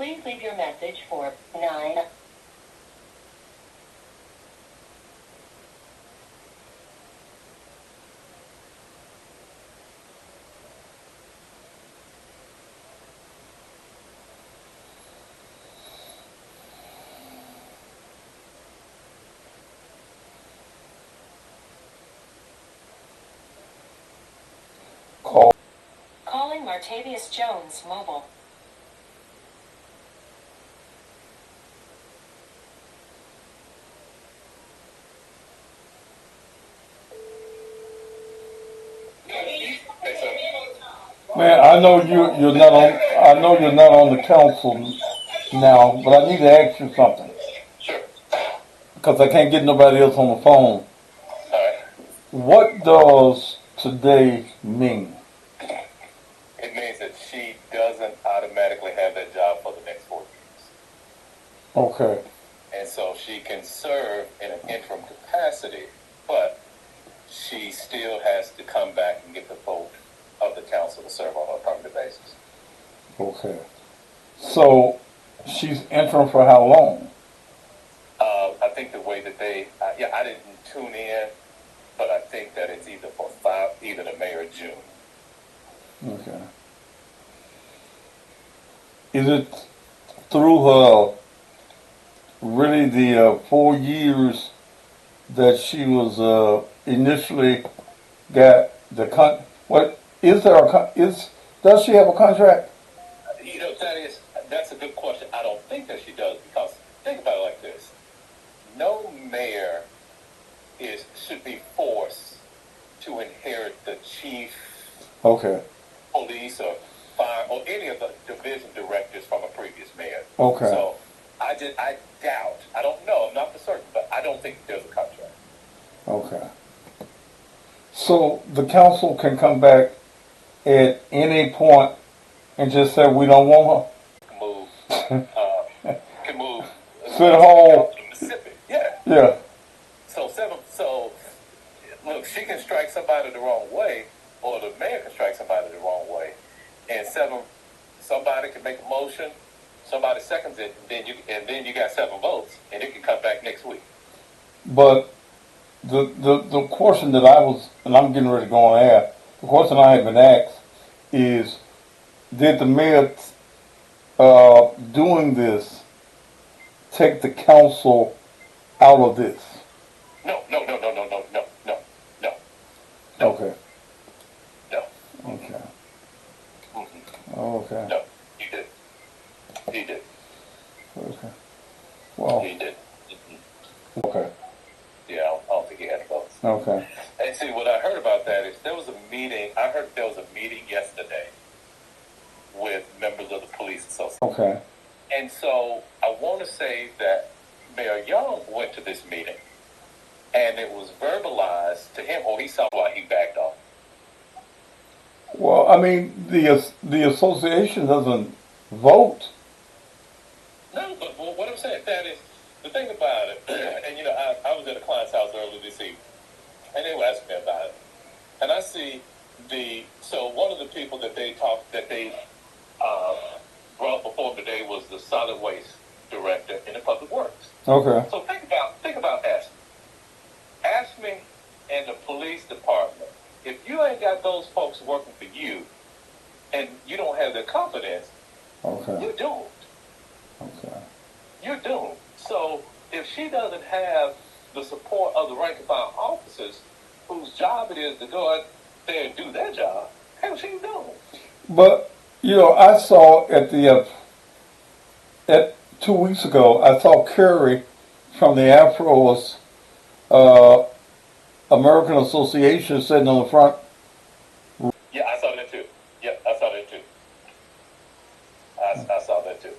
Please leave your message for 9. Calling Martavius Jones mobile. Man, I know you're not on. I know you're not on the council now, but I need to ask you something. Sure. Because I can't get nobody else on the phone. All right. What does today mean? It means that she doesn't automatically have that job for the next 4 years. Okay. And so she can serve in an interim capacity, but she still has to come back and get the vote of the council to serve on a permanent basis. Okay. So she's interim for how long? I think the way that I didn't tune in, but I think that it's either the May or June. Okay. Is it through her really the 4 years that she was initially got the what is there does she have a contract? That's a good question. I don't think that she does, because think about it like this: no mayor should be forced to inherit the chief, police or fire or any of the division directors from a previous mayor. Okay. So I doubt. I don't know. I'm not for certain, but I don't think there's a contract. Okay. So the council can come back at any point and just say we don't want Can move. City Hall. Mississippi. Yeah. Yeah. So look, she can strike somebody the wrong way, or the mayor can strike somebody the wrong way, and somebody can make a motion, somebody seconds it, and then you got 7 votes, and it can come back next week. But the question that I'm getting ready to go on air, the question I have been asked is, did the mayor doing this take the council out of this? No. Okay. No. Okay. Mm-hmm. Okay. No, he did. Okay. Well. He did. Mm-hmm. Okay. Yeah, I don't think he had votes. Okay. And see, what I heard about that is there was a meeting. I heard there was a meeting yesterday with members of the police association. Okay. And so I want to say that Mayor Young went to this meeting, and it was verbalized to him, or he saw why he backed off. Well, I mean, the association doesn't vote. No, but what I'm saying, that is, the thing about it, and I was at a client's house earlier this evening, and they were asking me about it. And I see so one of the people that they brought before today was the solid waste director in the public works. Okay. So think about ASME and the police department. If you ain't got those folks working for you, and you don't have their confidence, you're doomed. Okay. You're doomed. So if she doesn't have the support of the rank and file officers, whose job it is to go out there and do their job, hell, she's doomed. But I saw at 2 weeks ago, I saw Kerry from the Afros American Association sitting on the front. Yeah, I saw that too. I saw that too.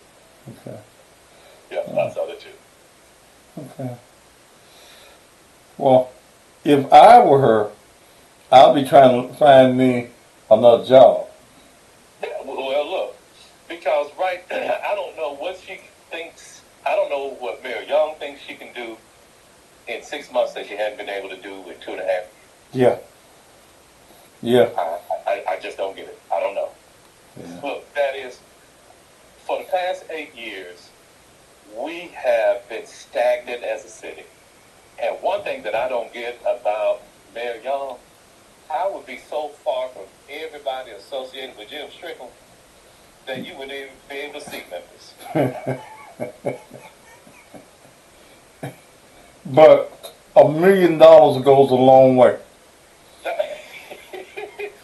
Okay. Yeah, I saw that too. Okay. Well, if I were her, I'd be trying to find me another job. Yeah, well, look, because I don't know what she thinks. I don't know what Mayor Young thinks she can do in 6 months that she hadn't been able to do in 2.5. Yeah. Yeah. I just don't get it. I don't know. Yeah. Look, that is, for the past 8 years, we have been stagnant as a city. And one thing that I don't get about Mayor Young, I would be so far from everybody associated with Jim Strickland that you wouldn't even be able to see Memphis. But $1 million goes a long way.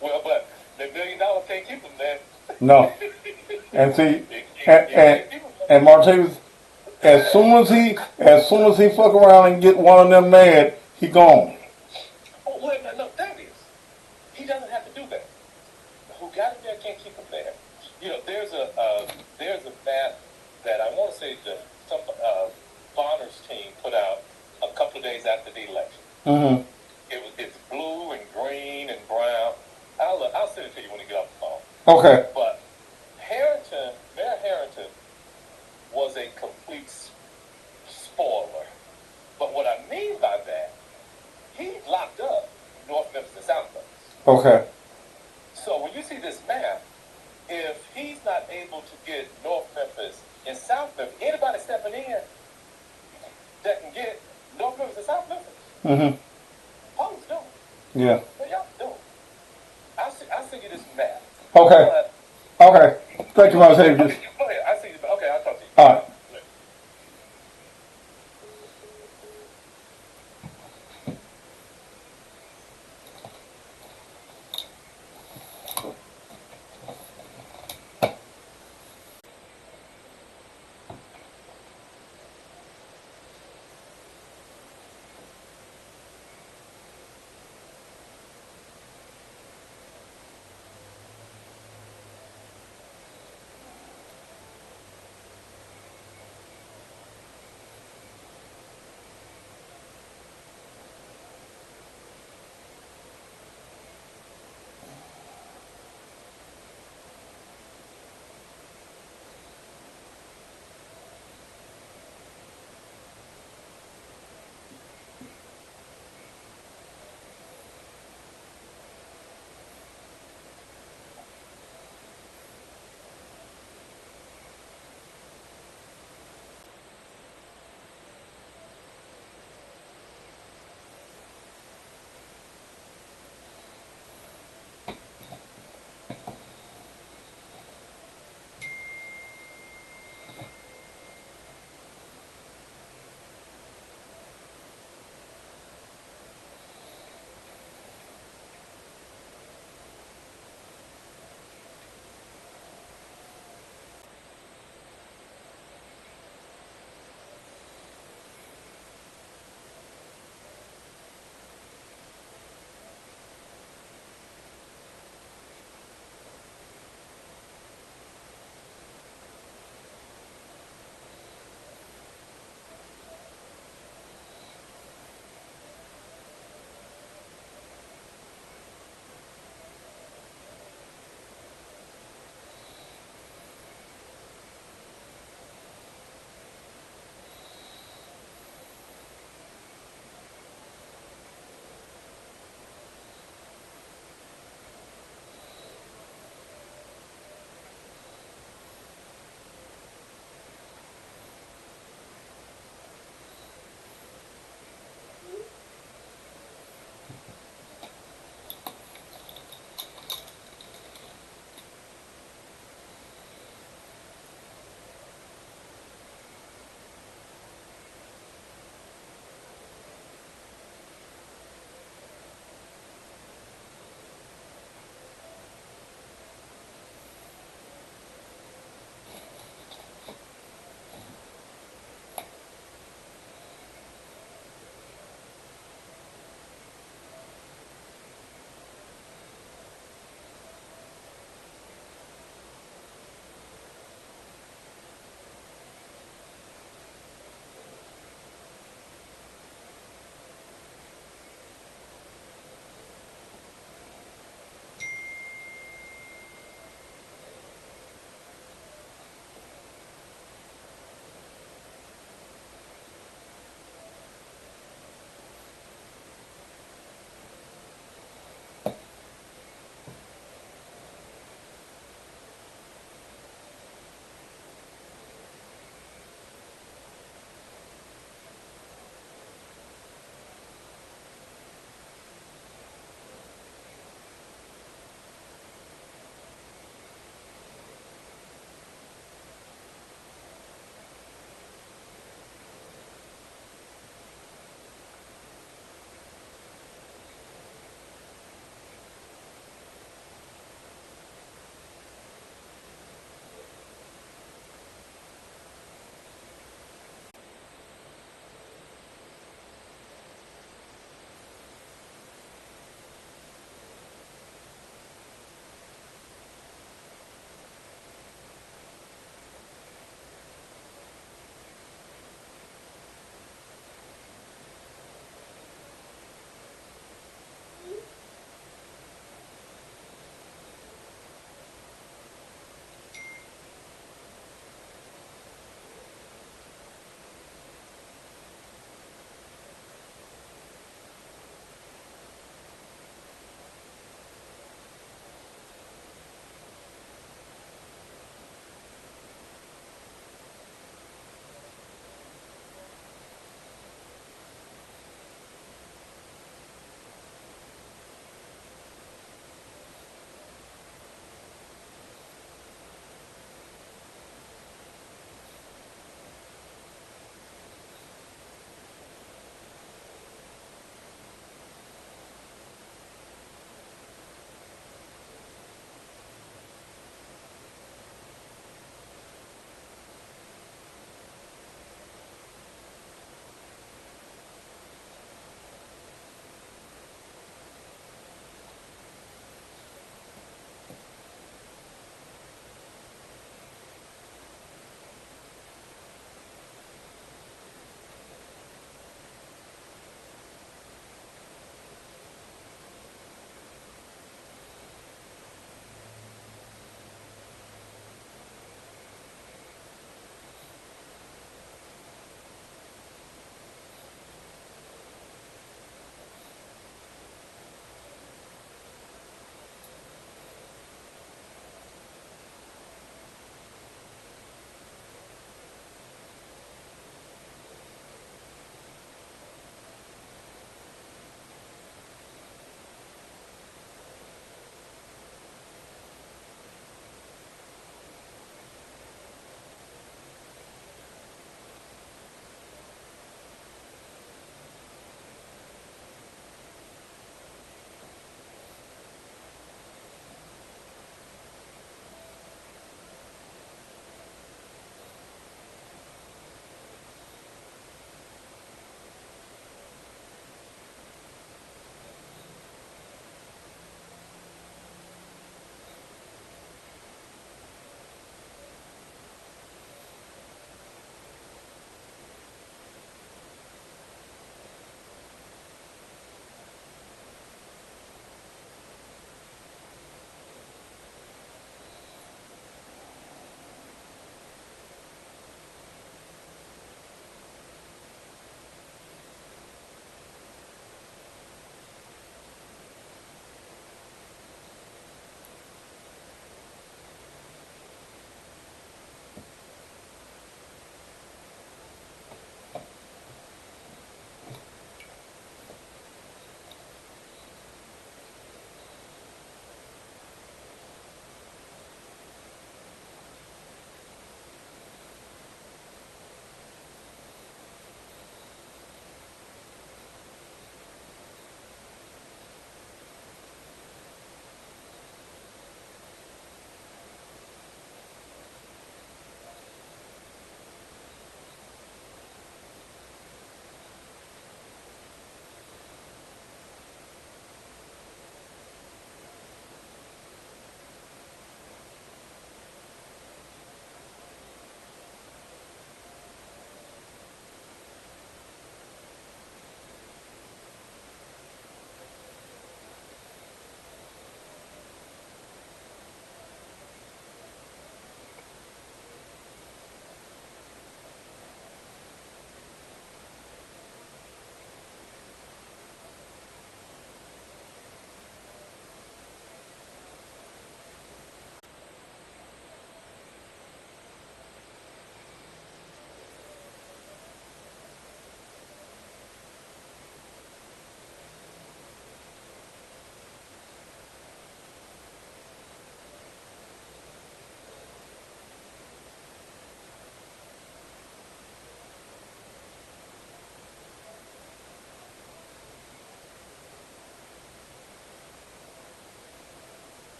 Well, but the $1 million can't keep them there. No. And see, and Martavis, as soon as he fuck around and get one of them mad, he gone. Oh, well, no, that is. He doesn't have to do that. Who got him there can't keep him there. You know, there's a map that I want to say that some Bonner's team put out a couple of days after the election. Mm-hmm. It's blue and green and brown. I'll send it to you when you get off the phone. Okay. But Mayor Harrington was a complete spoiler. But what I mean by that, he locked up North Memphis and South Memphis. Okay. So when you see this map, if he's not able to get North Memphis and South Memphis, anybody stepping in that can get North Memphis and South Memphis, Mm-hmm. Paul's doing. Yeah. What y'all doing? I'll send you this map. Okay. Okay. Thank you, Martavis. Go ahead. I see you. Okay, I'll talk to you. All right.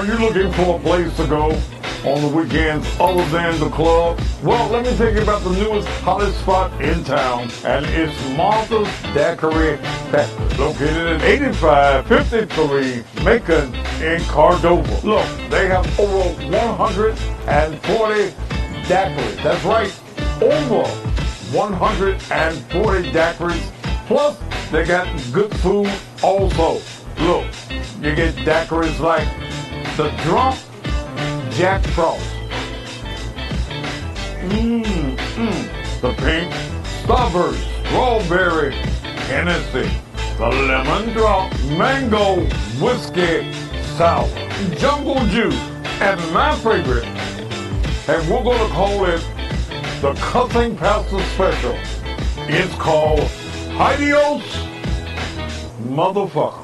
Are you looking for a place to go on the weekends other than the club? Well, let me tell you about the newest hottest spot in town, and it's Martha's Daiquiri Factory, located at 8553 Macon in Cordova. Look, they have over 140 daiquiris. That's right, over 140 daiquiris. Plus, they got good food also. Look, you get daiquiris like the Drunk Jack Frost, the Pink Starburst Strawberry Hennessy, the Lemon Drop Mango Whiskey Sour, Jungle Juice, and my favorite, and we're going to call it the Cussing Pastor Special. It's called Adios, Motherfucker.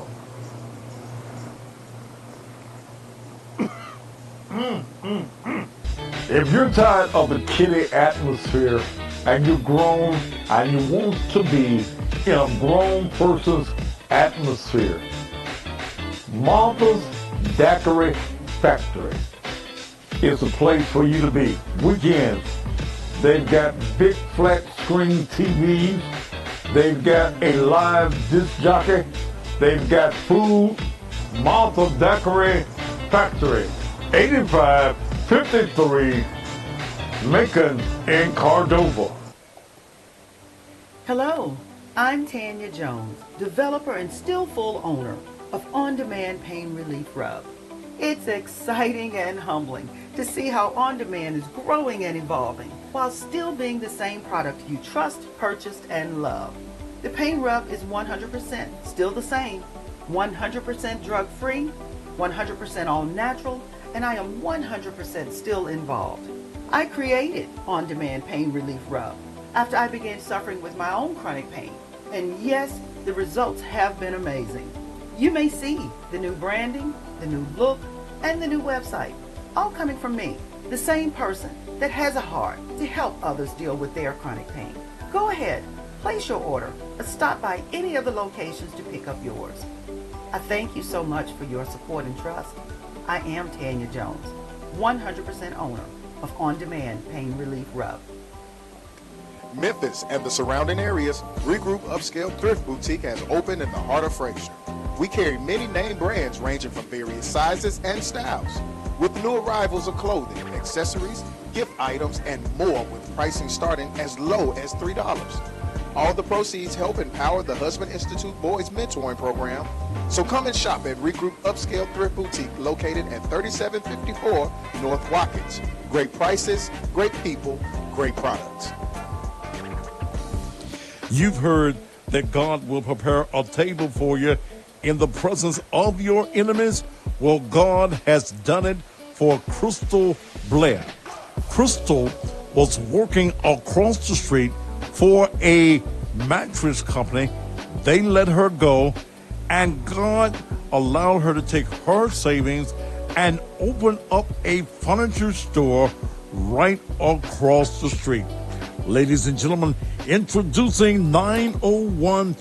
If you're tired of the kiddie atmosphere and you're grown and you want to be in a grown person's atmosphere, Martha's Daiquiri Factory is the place for you to be. Weekends, they've got big flat screen TVs, they've got a live disc jockey, they've got food. Martha's Daiquiri Factory, 8553 Macon in Cordova. Hello, I'm Tanya Jones, developer and still full owner of On Demand Pain Relief Rub. It's exciting and humbling to see how On Demand is growing and evolving while still being the same product you trust, purchased, and love. The pain rub is 100% still the same, 100% drug-free, 100% all natural, and I am 100% still involved. I created On Demand Pain Relief Rub after I began suffering with my own chronic pain. And yes, the results have been amazing. You may see the new branding, the new look, and the new website, all coming from me, the same person that has a heart to help others deal with their chronic pain. Go ahead, place your order, or stop by any of the locations to pick up yours. I thank you so much for your support and trust. I am Tanya Jones, 100% owner of On Demand Pain Relief Rub. Memphis and the surrounding areas, Regroup Upscale Thrift Boutique has opened in the heart of Fraser. We carry many name brands ranging from various sizes and styles, with new arrivals of clothing, accessories, gift items, and more, with pricing starting as low as $3. All the proceeds help empower the Husband Institute Boys Mentoring Program. So come and shop at Regroup Upscale Thrift Boutique, located at 3754 North Watkins. Great prices, great people, great products. You've heard that God will prepare a table for you in the presence of your enemies. Well, God has done it for Crystal Blair. Crystal was working across the street for a mattress company. They let her go, and God allowed her to take her savings and open up a furniture store right across the street. Ladies and gentlemen, introducing 901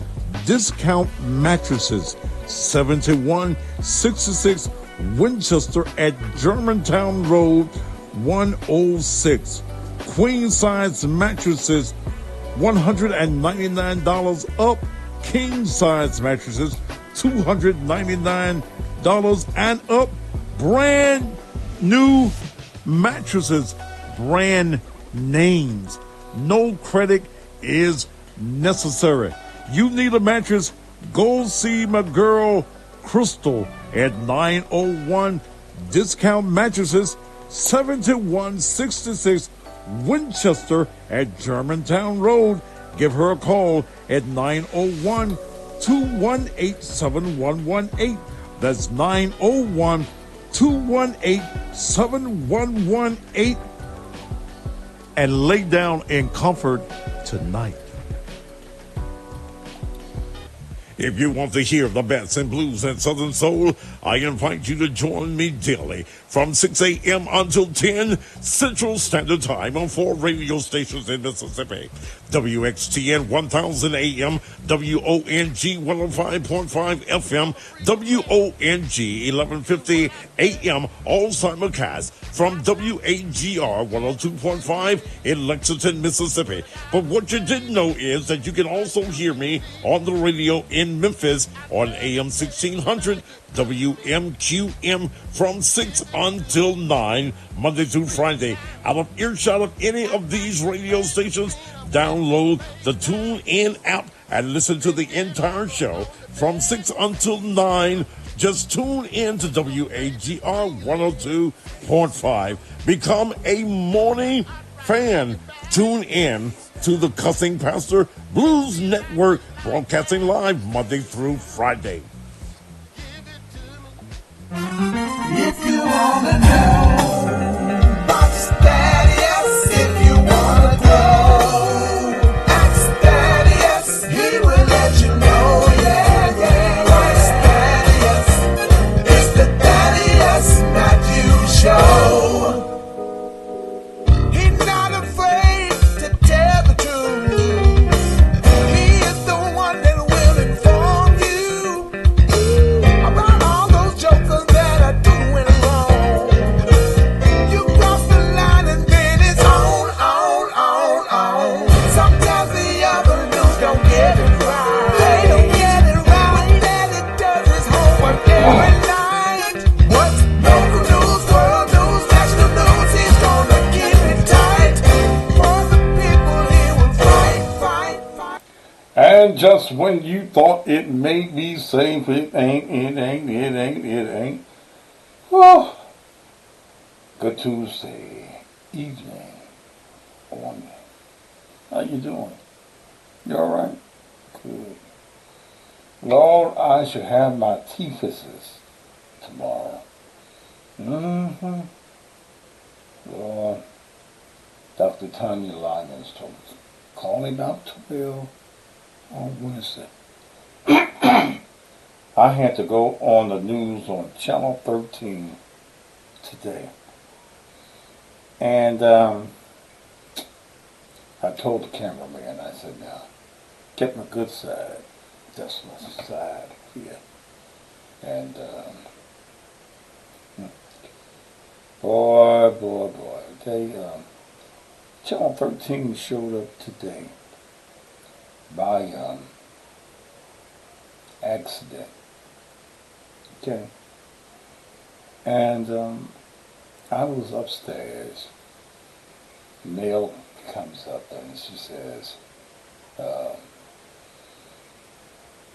Discount Mattresses, 7166 Winchester at Germantown Road, 106. Queen size mattresses, $199 up. King size mattresses, $299 and up. Brand new mattresses, brand names. No credit is necessary. You need a mattress? Go see my girl Crystal at 901 Discount Mattresses, 7166 Winchester at Germantown Road. Give her a call at 901-218-7118. That's 901-218-7118. And lay down in comfort tonight. If you want to hear the best in blues and southern soul, I invite you to join me daily from 6 a.m. until 10 Central Standard Time on 4 radio stations in Mississippi. WXTN 1000 AM, WONG 105.5 FM, WONG 1150 AM, all simulcast from WAGR 102.5 in Lexington, Mississippi. But what you didn't know is that you can also hear me on the radio in Memphis on AM 1600 WMQM from 6 until 9, Monday through Friday. Out of earshot of any of these radio stations, download the TuneIn app and listen to the entire show from 6 until 9. Just tune in to WAGR 102.5. Become a morning fan. Tune in to the Cussing Pastor Blues Network, broadcasting live Monday through Friday. If you wanna know, watch Thaddeus. If you wanna grow, ask Thaddeus. He will let you know. Yeah, yeah. Watch Thaddeus. It's the Thaddeus Matthews Show. He's not afraid to tell the truth. He is the one that will inform you about all those jokers that are doing wrong. You cross the line and then it's on. Sometimes the other news don't get it right. They don't get it right. And it does its homework every night. What's local news, world news, national news? He's gonna keep it tight. For the people he will fight. And just when you thought it may be safe, it ain't. Well, good Tuesday evening. How you doing? You alright? Good. Lord, I should have my teeth fixes tomorrow. Lord, Dr. Tanya Lyons told us, call him about 12 on Wednesday. I had to go on the news on Channel 13 today. And I told the cameraman, I said, now, get my good side. That's my side here. And boy, they Channel 13 showed up today by accident. Okay. And I was upstairs. Mail comes up and she says,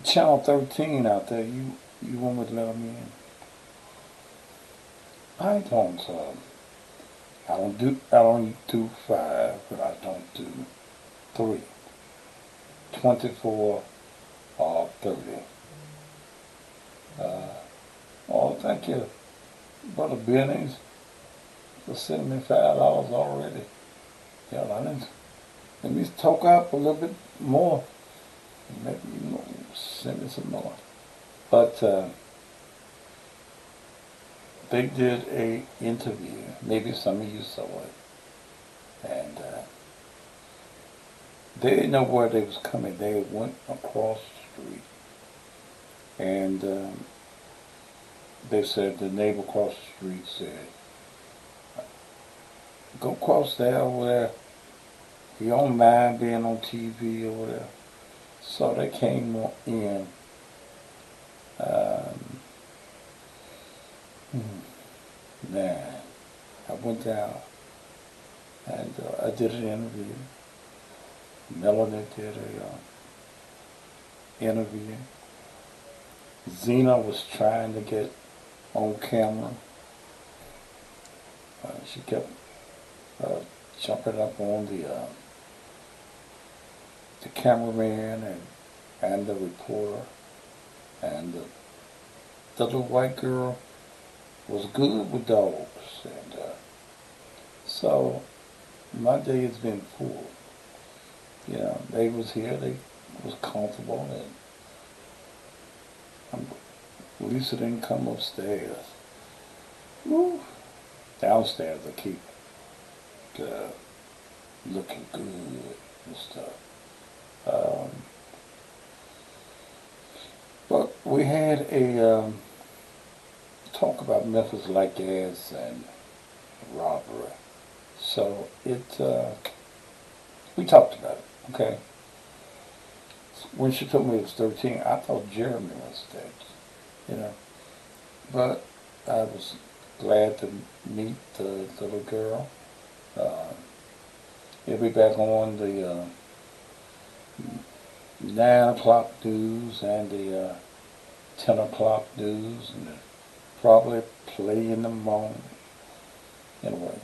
Channel 13 out there, you want me to let them in? I don't do 5, but I don't do 3. 24 or 30. Oh, thank you, Brother Benny's, for sending me $5 already. Yeah, let me talk up a little bit more. Maybe send me some more. But they did a interview. Maybe some of you saw it, and they didn't know where they was coming. They went across the street, and they said the neighbor across the street said, "Go across there over there. You don't mind being on TV over there." So they came in. Man, I went down and I did an interview. Melanie did a interview. Zena was trying to get on camera. She kept jumping up on the cameraman and the reporter, and the little white girl was good with dogs, and so my day has been full. You know, they was here, they was comfortable, and Lisa didn't come upstairs. Woo. Downstairs I keep looking good and stuff. Um, but we had a talk about Memphis like gas and robbery. So we talked about it, okay? When she told me it was 13, I thought Jeremy was dead, you know. But I was glad to meet the little girl. Uh, he'll be back on the 9 o'clock news and the 10 o'clock news, and probably play in the morning. Anyway,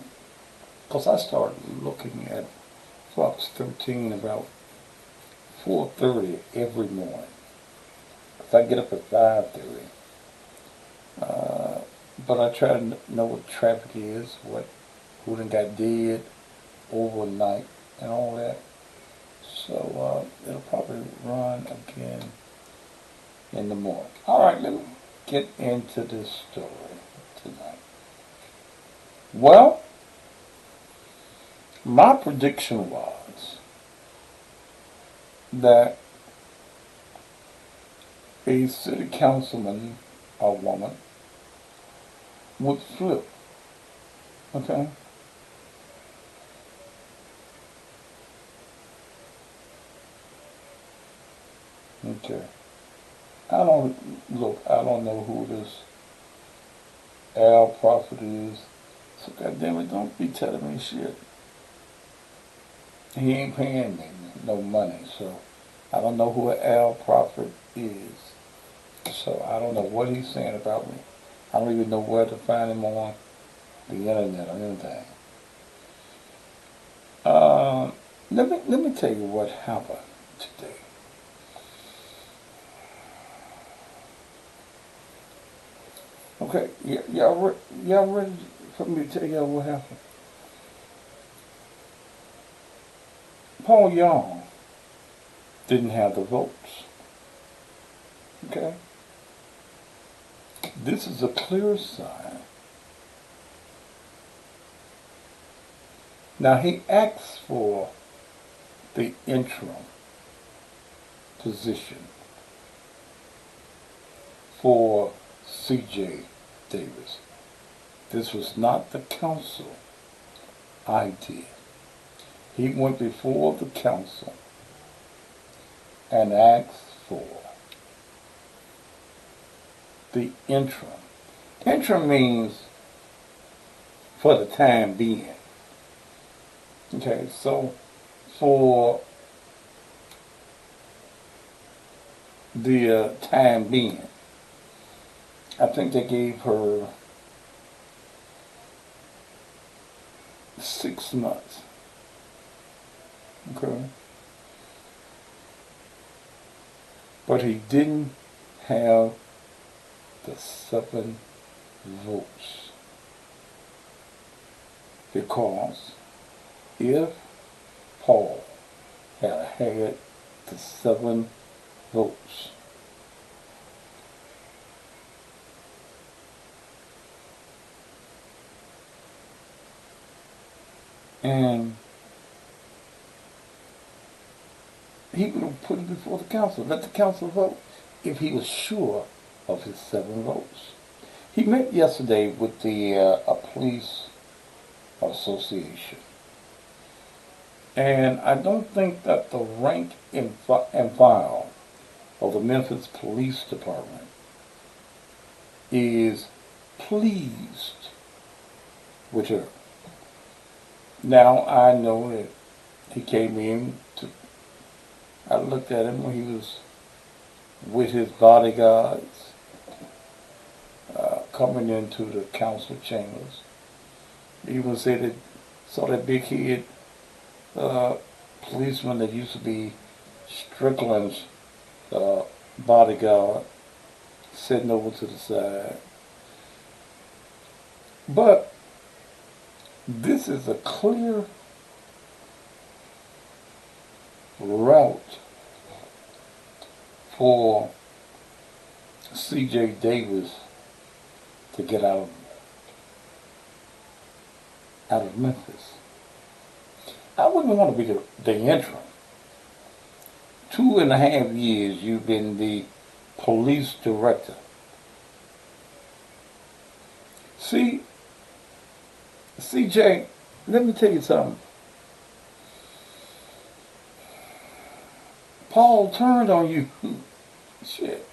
because I started looking at Fox 13 about 4:30 every morning. If I get up at 5:30, but I try to know what traffic is, who done got dead overnight, and all that. So it'll probably run again in the morning. All right, let me get into this story tonight. Well, my prediction was that a city councilman, a woman, would flip. Okay? Okay. I don't know who this Al Prophet is. So goddamn it, don't be telling me shit. He ain't paying me no money, so I don't know who Al Prophet is. So I don't know what he's saying about me. I don't even know where to find him on the internet or anything. Let me tell you what happened today. Okay, y'all ready for me to tell y'all what happened? Paul Young didn't have the votes. Okay? This is a clear sign. Now he asked for the interim position for C.J. Davis. This was not the council idea. He went before the council and asked for the interim. Interim means for the time being. Okay, so for the time being, I think they gave her 6 months. Okay. But he didn't have the 7 votes. Because if Paul had had the 7 votes, and he would have put it before the council, let the council vote, if he was sure of his 7 votes. He met yesterday with the a police association, and I don't think that the rank and file of the Memphis Police Department is pleased with her. Now I know that he came in to, I looked at him when he was with his bodyguards coming into the council chambers. He even said that, saw that big head policeman that used to be Strickland's bodyguard sitting over to the side. But this is a clear route for C.J. Davis to get out of Memphis. I wouldn't want to be the interim. 2.5 years you've been the police director. See, CJ, let me tell you something. Paul turned on you. Shit.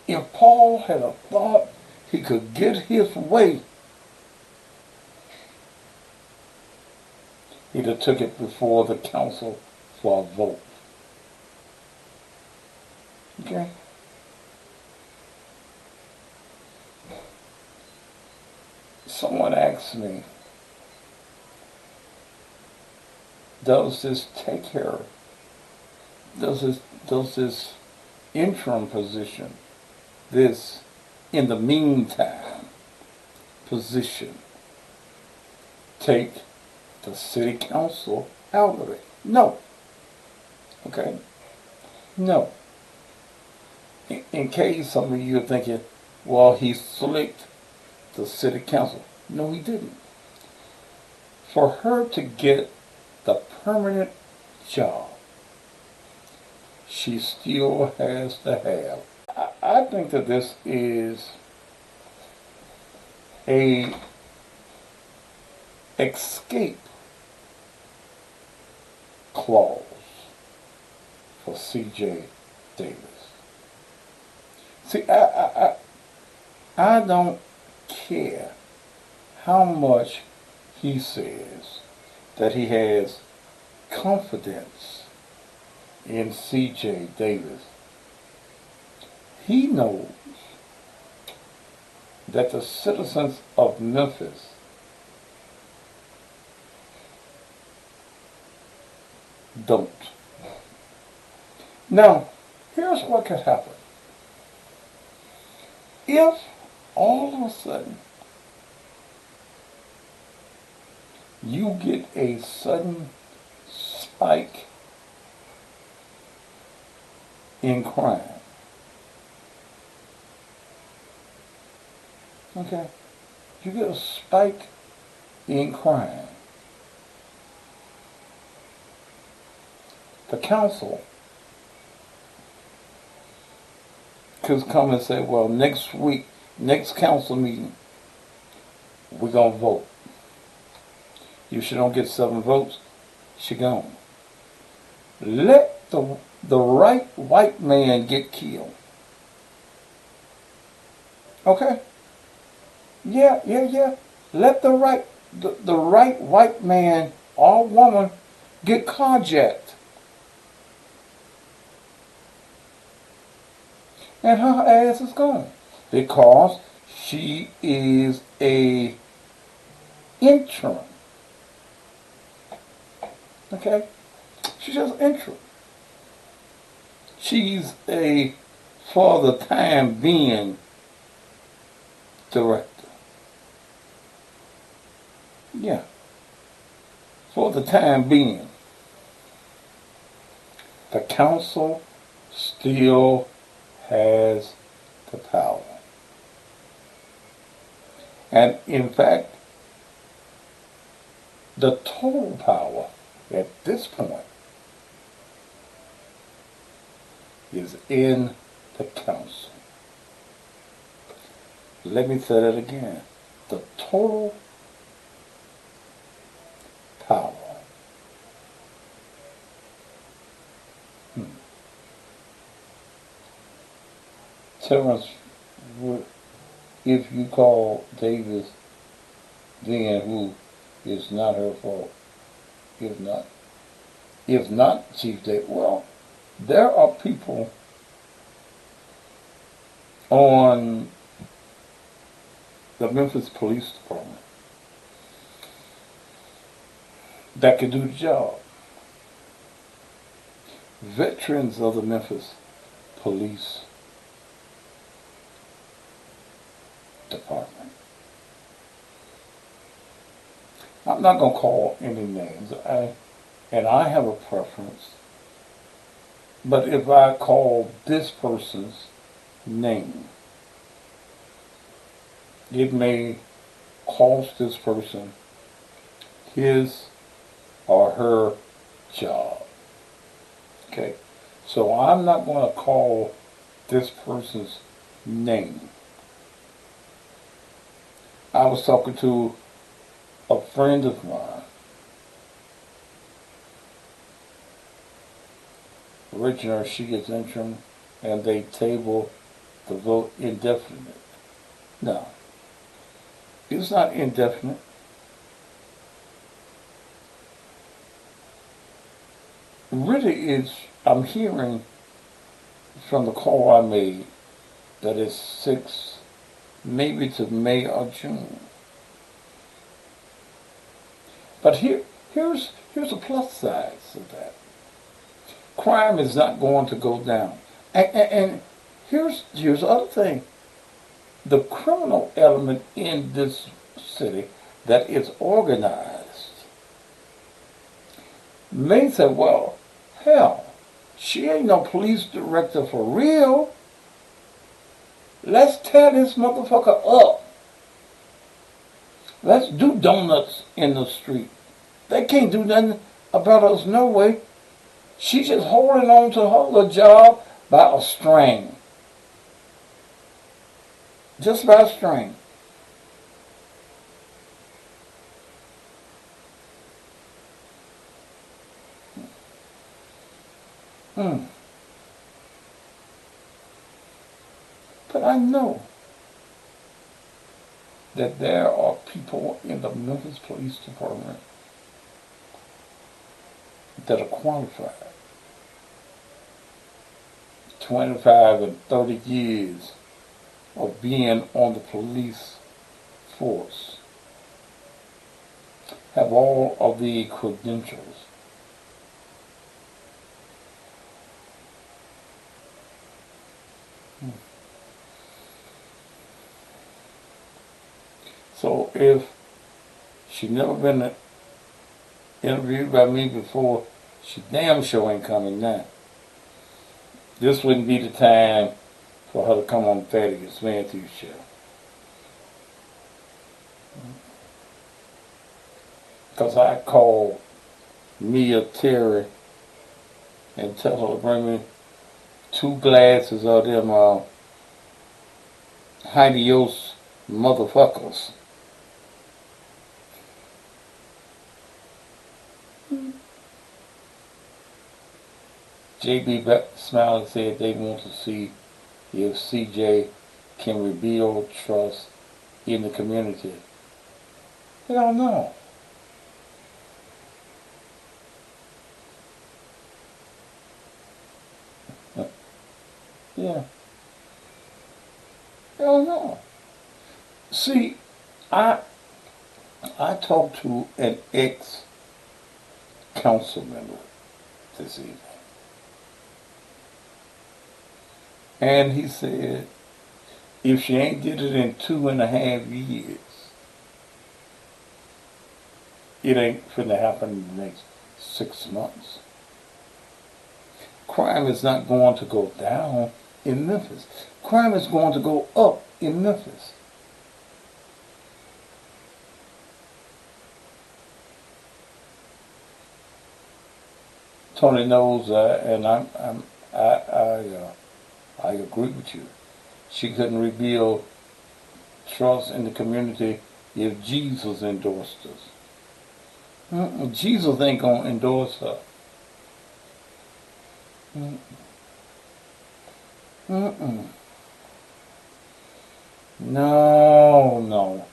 If Paul had a thought he could get his way, he'd have took it before the council for a vote. Okay? Someone asked me, does this take care, does this interim position, this in the meantime position, take the city council out of it? No. Okay? No. In case some of you are thinking, well, he slicked the city council. No, he didn't. For her to get the permanent job, she still has to have. I think that this is a escape clause for C.J. Davis. See, I don't care how much he says that he has confidence in C.J. Davis. He knows that the citizens of Memphis don't. Now, here's what could happen. If all of a sudden you get a sudden spike in crime, okay, you get a spike in crime, the council could come and say, well, next week, next council meeting, we're going to vote. If she don't get 7 votes, she gone. Let the right white man get killed. Okay? Yeah. Let the right white man or woman get carjacked. And her ass is gone. Because she is a interim. Okay? She's just interim. She's a, for the time being, director. Yeah. For the time being. The council still has the power. And in fact, the total power at this point is in the council. Let me say that again. The total power. Terrence, if you call Davis then who is not her fault, if not Chief Davis, well, there are people on the Memphis Police Department that can do the job. Veterans of the Memphis Police Department. I'm not going to call any names, and I have a preference, but if I call this person's name, it may cost this person his or her job. Okay, so I'm not going to call this person's name. I was talking to a friend of mine, originally she is interim, and they table the vote indefinite. No, it's not indefinite. Really, I'm hearing from the call I made that it's 6, maybe to May or June. But here's a plus side to that. Crime is not going to go down. And here's the other thing. The criminal element in this city that is organized may say, well, hell, she ain't no police director for real. Let's tear this motherfucker up. Let's do donuts in the street. They can't do nothing about us no way. She's just holding on to her little job by a string. Just by a string. But I know that there are people in the Memphis Police Department that are qualified. 25 and 30 years of being on the police force, have all of the credentials. So if she never been interviewed by me before, she damn sure ain't coming now. This wouldn't be the time for her to come on Thaddeus Matthews show. Because I called Mia Terry and tell her to bring me 2 glasses of them Heidios motherfuckers. JB Smiley said they want to see if CJ can rebuild trust in the community. Hell no. Yeah. Hell no. See, I talked to an ex-council member this evening. And he said, if she ain't did it in 2.5 years, it ain't finna happen in the next 6 months. Crime is not going to go down in Memphis. Crime is going to go up in Memphis. Tony knows, and I agree with you. She couldn't rebuild trust in the community if Jesus endorsed us. Jesus ain't gonna endorse her. No.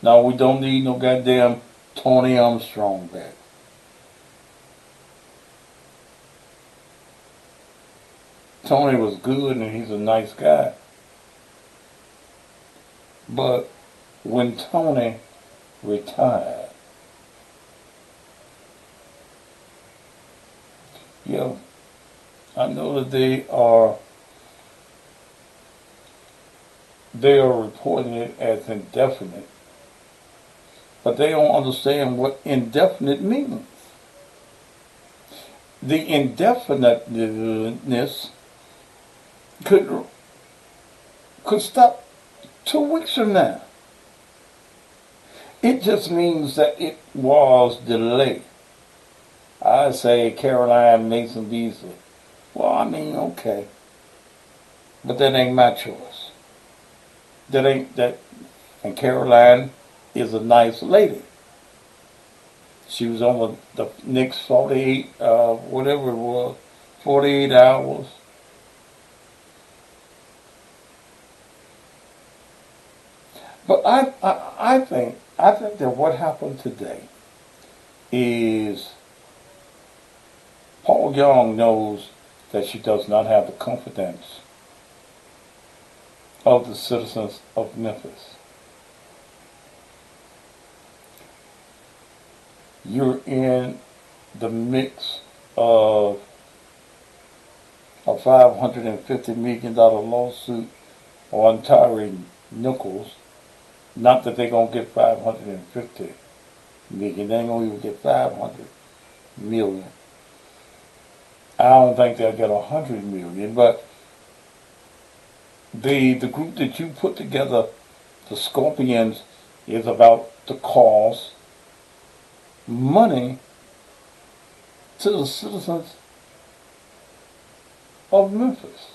No, we don't need no goddamn Tony Armstrong back. Tony was good and he's a nice guy. But when Tony retired, I know that they are reporting it as indefinite, but they don't understand what indefinite means. The indefiniteness could stop 2 weeks from now. It just means that it was delayed. I say Caroline Mason Beasley. Well, I mean, okay, but that ain't my choice. That ain't that. And Caroline is a nice lady. She was on the next 48, whatever it was, 48 hours. But I think that what happened today is Paul Young knows that she does not have the confidence of the citizens of Memphis. You're in the mix of a $550 million lawsuit on Tyree Nichols. Not that they're going to get 550 million. They ain't going to even get 500 million. I don't think they'll get 100 million, but the group that you put together, the Scorpions, is about to cost money to the citizens of Memphis.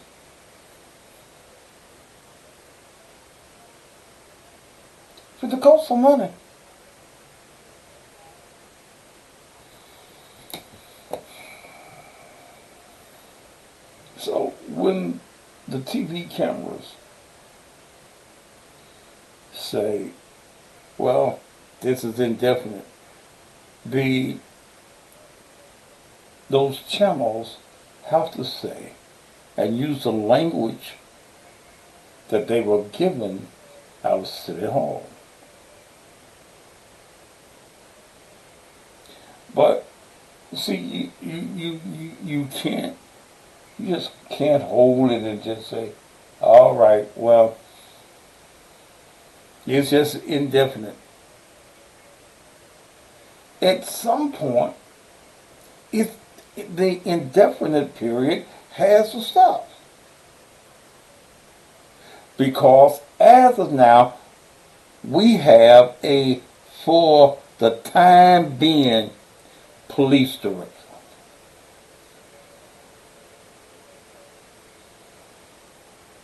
For the cost of money. So when the TV cameras say, well, this is indefinite, those channels have to say and use the language that they were given out of City Hall. But see, you can't, you just can't hold it and just say, all right, well, it's just indefinite. At some point, the indefinite period has to stop. Because as of now, we have for the time being, police director.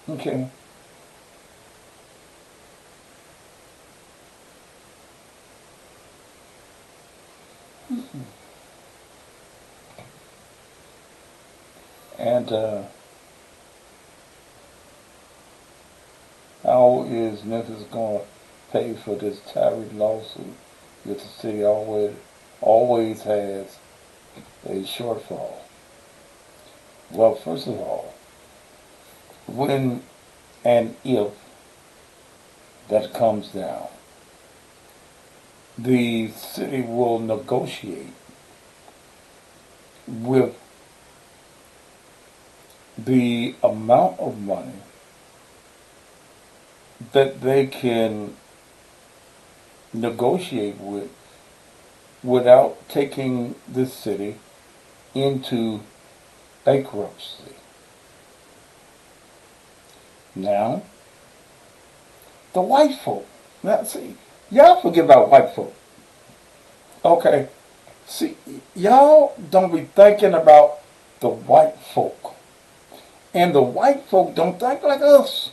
Okay. And how is Memphis going to pay for this Tyree lawsuit if the city always has a shortfall? Well, first of all, when and if that comes down, the city will negotiate with the amount of money that they can negotiate with without taking this city into bankruptcy. Now, the white folk. Now, see, y'all forget about white folk. Okay. See, y'all don't be thinking about the white folk. And the white folk don't think like us.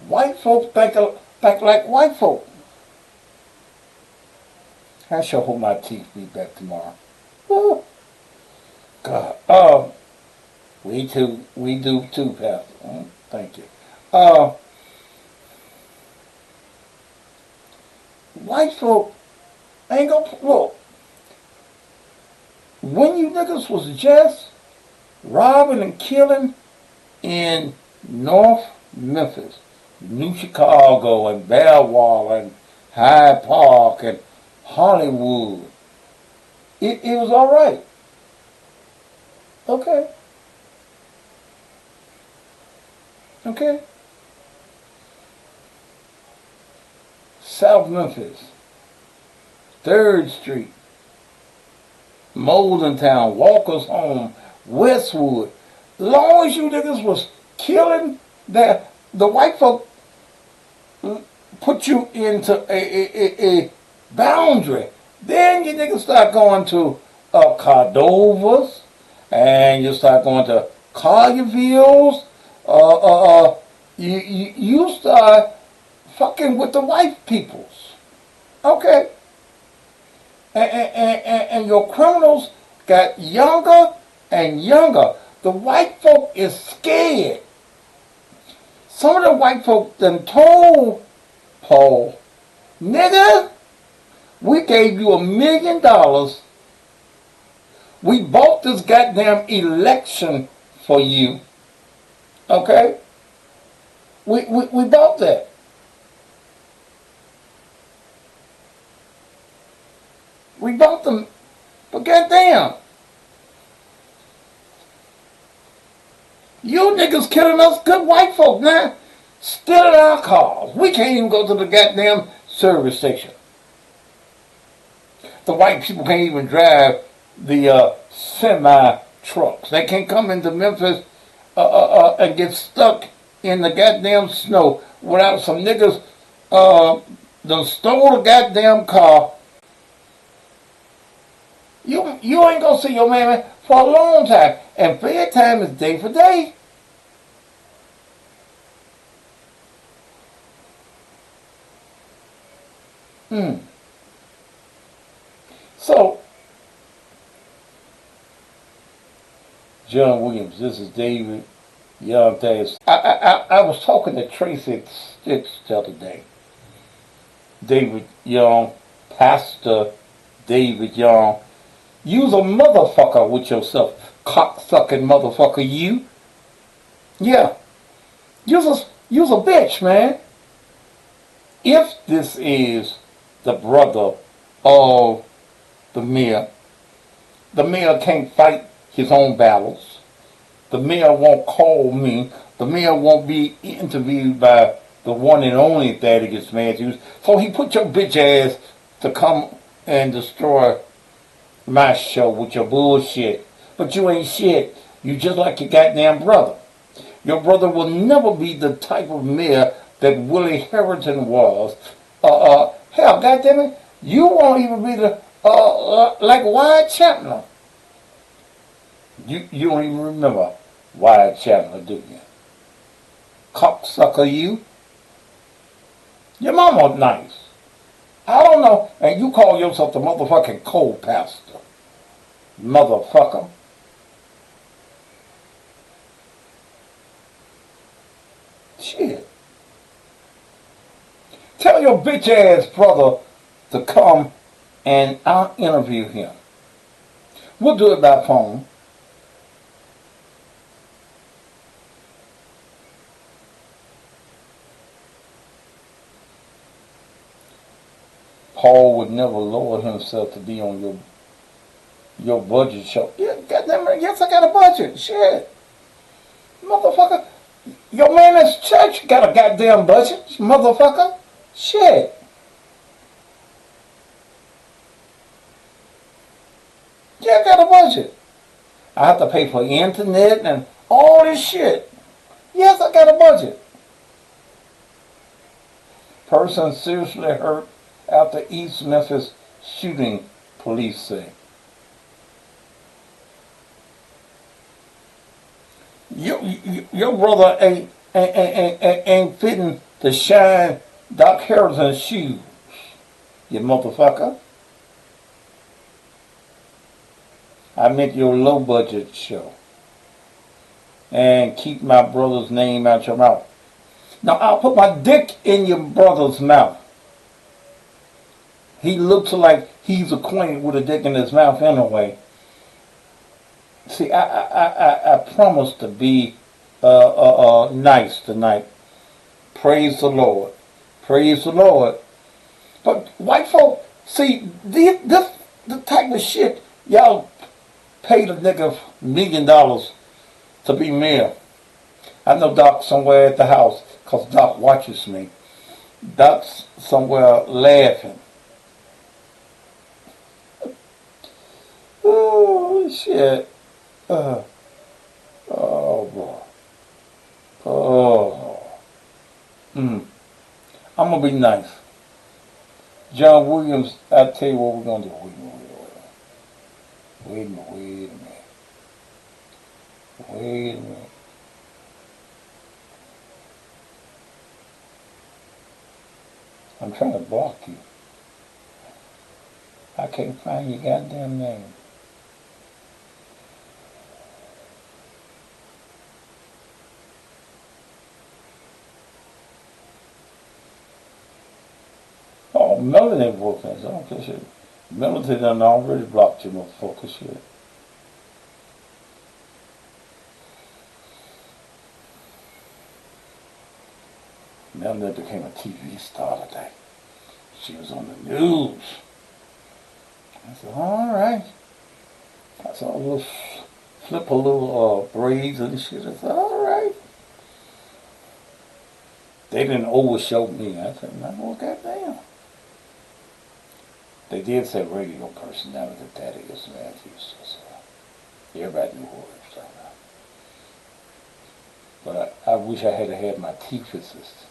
White folk think like white folk. I shall hold my teeth be back tomorrow. Woo. God. We do too, Pastor. Thank you. White folk ain't gonna look. When you niggas was just robbing and killing in North Memphis, New Chicago and Bear Wall and Hyde Park and Hollywood, it was all right. Okay. Okay. South Memphis, 3rd Street, Moldentown, Walker's Home, Westwood. Long as you niggas was killing the white folk put you into a boundary. Then you niggas start going to Cordovas, and you start going to Colliervilles, you start fucking with the white peoples. Okay? And your criminals got younger and younger. The white folk is scared. Some of the white folk done told Paul, nigga, we gave you $1 million. We bought this goddamn election for you. Okay? We bought that. We bought them. But goddamn. You niggas killing us good white folk now. Stealing our cars. We can't even go to the goddamn service station. The white people can't even drive the semi trucks. They can't come into Memphis and get stuck in the goddamn snow without some niggas done stole a goddamn car. You ain't gonna see your man for a long time. And fair time is day for day. So, John Williams, this is David Young. I was talking to Tracy Stitch the other day. David Young, Pastor David Young. You's a motherfucker with yourself. Cocksucking motherfucker, you. Yeah. You's a bitch, man. If this is the brother of the mayor can't fight his own battles. The mayor won't call me. The mayor won't be interviewed by the one and only Thaddeus Matthews. So he put your bitch ass to come and destroy my show with your bullshit. But you ain't shit. You just like your goddamn brother. Your brother will never be the type of mayor that Willie Harrington was. Hell, goddammit, you won't even be the like Wyatt Chandler. You don't even remember Wyatt Chandler, do you? Cocksucker, you. Your mama nice. I don't know, and you call yourself the motherfucking co-pastor. Motherfucker. Shit. Tell your bitch ass brother to come and I'll interview him. We'll do it by phone. Paul would never lower himself to be on your budget show. Yeah, goddamn, yes, I got a budget. Shit. Motherfucker. Your man at church got a goddamn budget, motherfucker. Shit. Yeah, I got a budget. I have to pay for internet and all this shit. Yes, I got a budget. Person seriously hurt after East Memphis shooting, police say. Your brother ain't fitting to shine Doc Harrison's shoes, you motherfucker. I meant your low budget show. And keep my brother's name out your mouth. Now I'll put my dick in your brother's mouth. He looks like he's acquainted with a dick in his mouth anyway. See, I promised to be nice tonight. Praise the Lord. Praise the Lord. But white folk, see, this the type of shit y'all paid a nigga $1 million to be mayor. I know Doc somewhere at the house, because Doc watches me. Doc's somewhere laughing. Oh, shit. Oh, boy. Oh. I'm going to be nice. John Williams, I tell you what we're going to do. Wait a minute, wait a minute. Wait a minute. I'm trying to block you. I can't find your goddamn name. Oh, Melody ain't working. I don't care shit. Melody done already blocked you, motherfucker shit. Melody became a TV star today. She was on the news. I said, all right. I saw a little flip a little braids and shit. I said, all right. They didn't overshow me. I said, no, well, goddamn. They did say radio personality, Daddy is Matthews. So everybody knew who it was talking about. But I wish I had had my teeth physicist.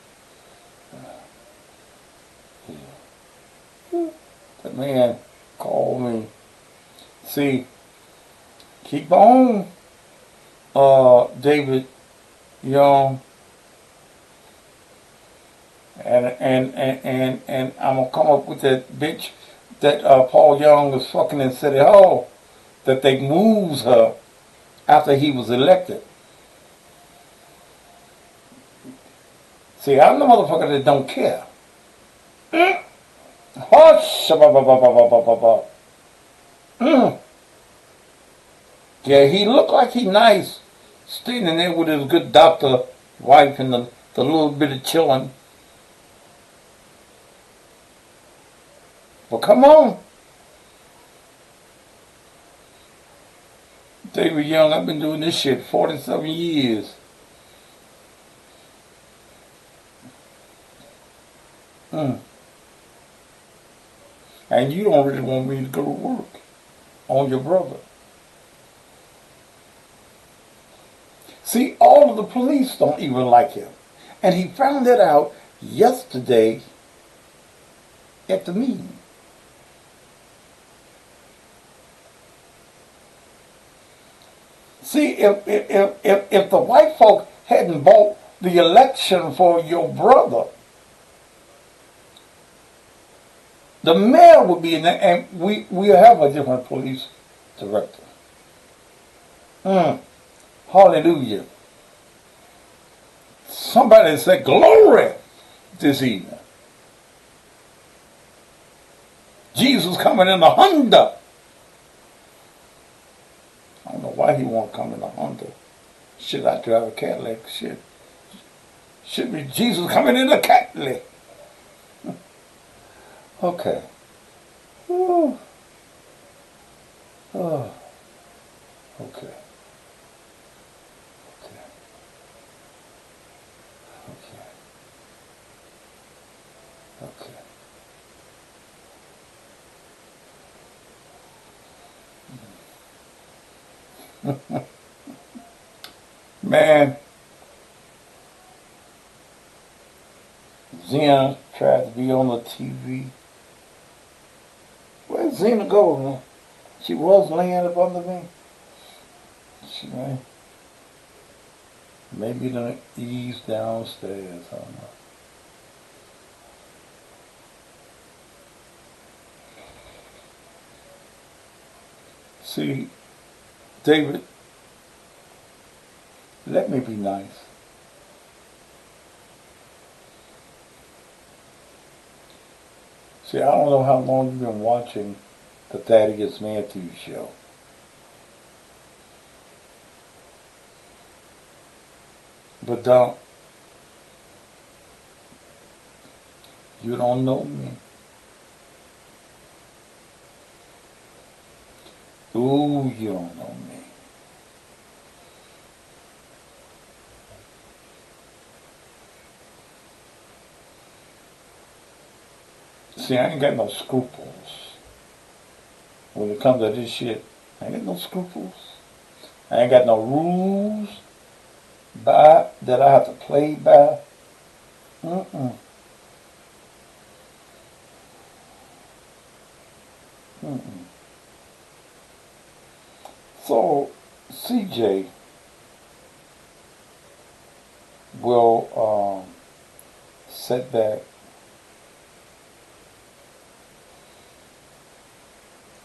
Yeah. The man called me. See, keep on, David Young, and I'm gonna come up with that bitch that Paul Young was fucking in City Hall, that they moves her after he was elected. See, I'm the motherfucker that don't care. Hush! Yeah, he looked like he nice, standing there with his good doctor wife and the little bit of chillin'. But come on. David Young, I've been doing this shit 47 years. And you don't really want me to go to work on your brother. See, all of the police don't even like him. And he found that out yesterday at the meeting. See, if the white folk hadn't bought the election for your brother, the mayor would be in there, and we have a different police director. Hallelujah. Somebody said glory this evening. Jesus coming in a Honda. I don't know why he won't come in a Honda. Shit, I drive a Cadillac. Shit. Should be Jesus coming in a Cadillac. Okay. Ooh. Oh. Okay. Okay. Man, Zena tried to be on the TV. Where'd Zena go, man? She was laying up under me. She may maybe done ease downstairs. I don't know. See, David, let me be nice. See, I don't know how long you've been watching the Thaddeus Matthews show. But you don't know me. Ooh, you don't know me. See, I ain't got no scruples. When it comes to this shit, I ain't got no scruples. I ain't got no rules that I have to play by. Mm-mm. So CJ will set back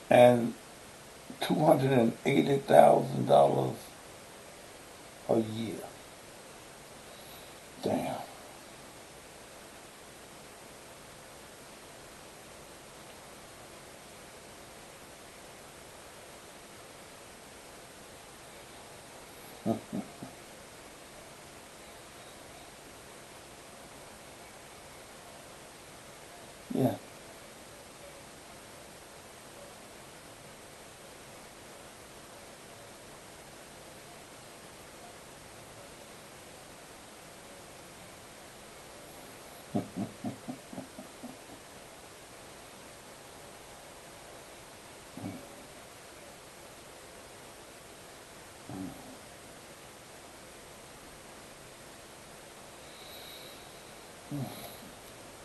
and $280,000 a year. Damn. Yeah.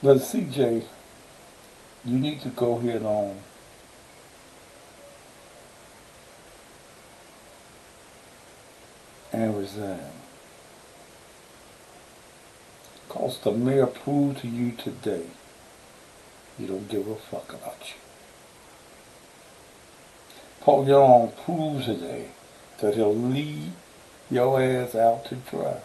But CJ, you need to go ahead on and resign. Cause the mayor proved to you today he don't give a fuck about you. Paul Young proves today that he'll leave your ass out to dry.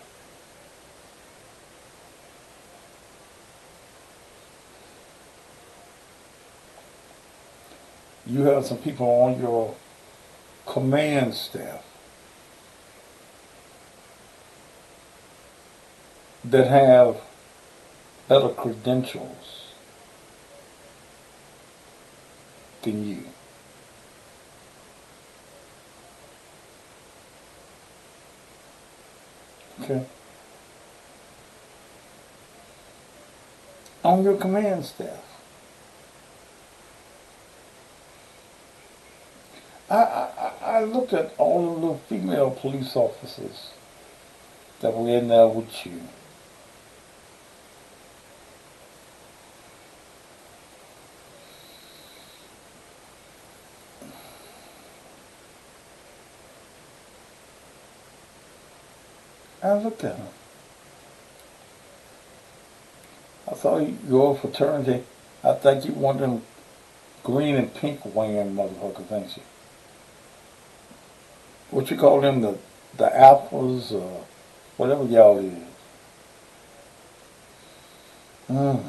You have some people on your command staff that have better credentials than you. Okay? On your command staff. I looked at all the little female police officers that were in there with you. I looked at them. I saw your fraternity. I think you one of them green and pink wearing motherfuckers, ain't you? What you call them, the alphas or whatever y'all is. Mm.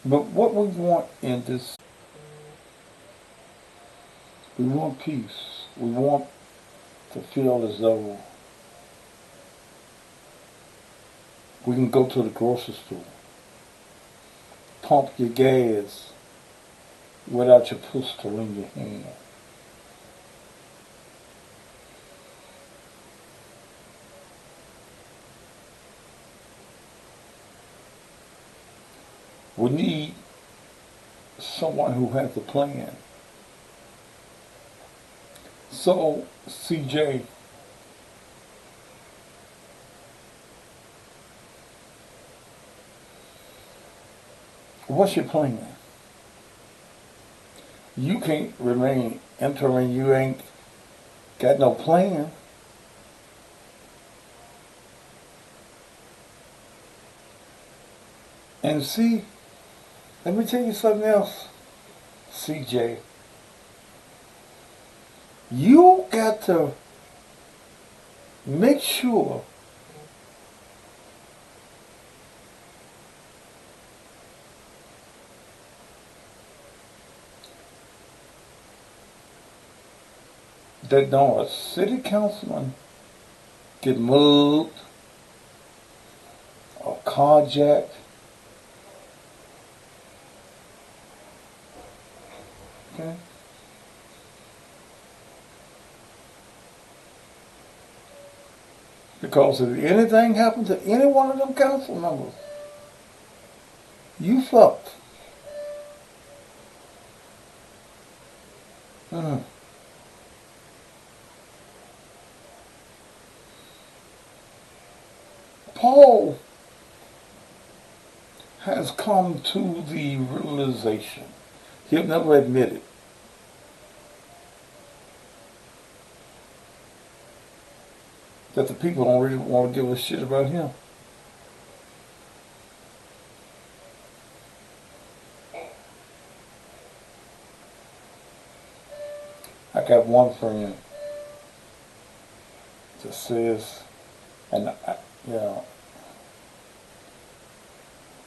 But what we want in this, we want peace. We want to feel as though we can go to the grocery store, pump your gas without your pistol in your hand. We need someone who has a plan. So, CJ, what's your plan? You can't remain interim. You ain't got no plan. And see, let me tell you something else, CJ. You got to make sure that no a city councilman get mugged or carjacked. Okay? Because if anything happened to any one of them council members, you fucked. Mm. Paul has come to the realization, he'll never admit it, that the people don't really want to give a shit about him. I got one friend that says, and you know,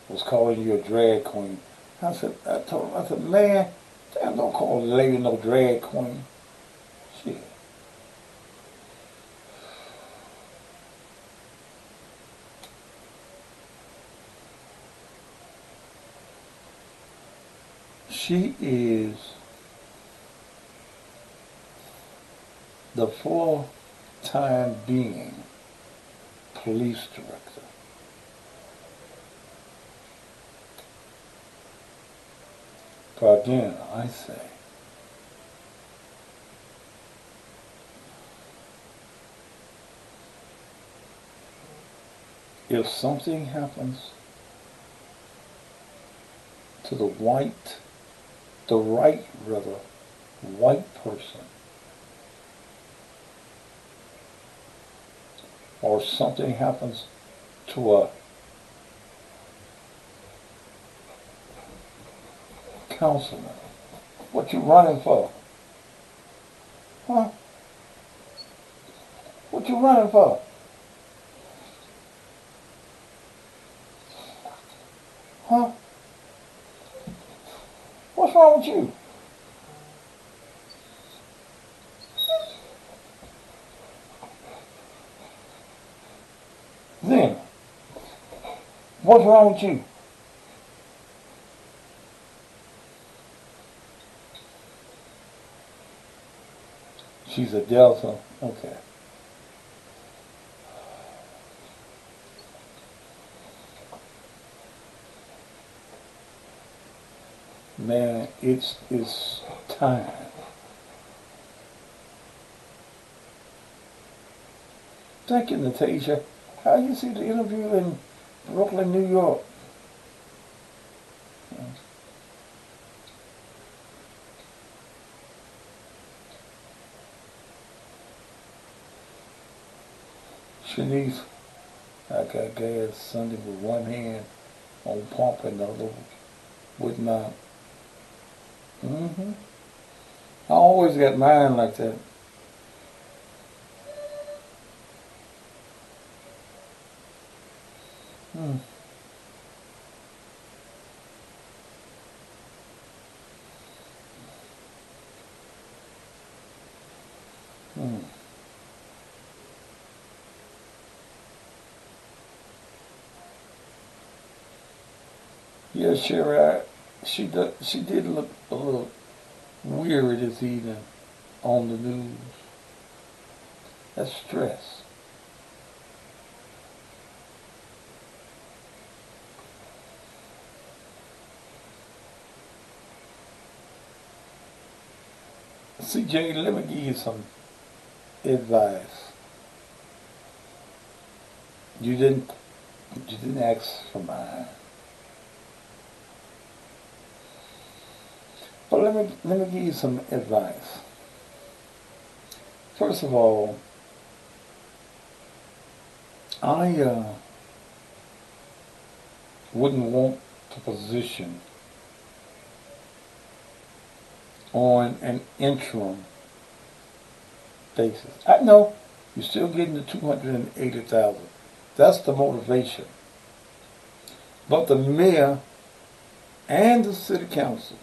was calling you a drag queen. I told him, I said, man, damn, don't call a lady no drag queen. Shit. She is the full-time being police director. But again, I say, if something happens to the right white person, or something happens to a councilman, what you running for? Huh? What you running for? Huh? What's wrong with you? Then, what's wrong with you? She's a Delta. Okay. Man, it's time. Thank you, Natasha. How you see the interview in Brooklyn, New York? Shanice, I got gas Sunday with one hand on pump and the other with my. I always got mine like that. Yeah, Sherry, she did look a little weary this evening on the news. That's stress. CJ, let me give you some advice. You didn't ask for mine. But let me give you some advice. First of all, I wouldn't want the position on an interim basis. I know you're still getting the $280,000. That's the motivation. But the mayor and the city council,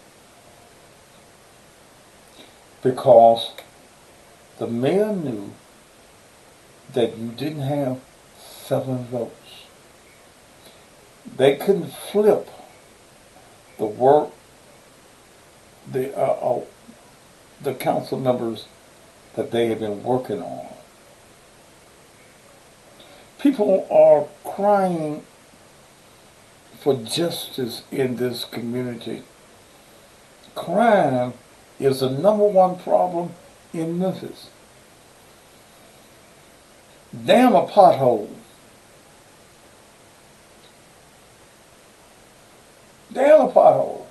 because the mayor knew that you didn't have 7 votes. They couldn't flip the work the council members that they have been working on. People are crying for justice in this community. Crime is the #1 problem in Memphis. Damn a pothole. Stay in a pothole.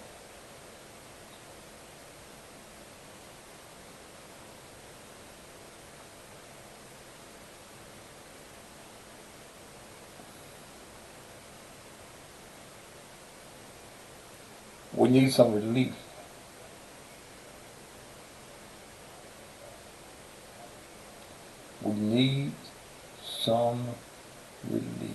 We need some relief. We need some relief.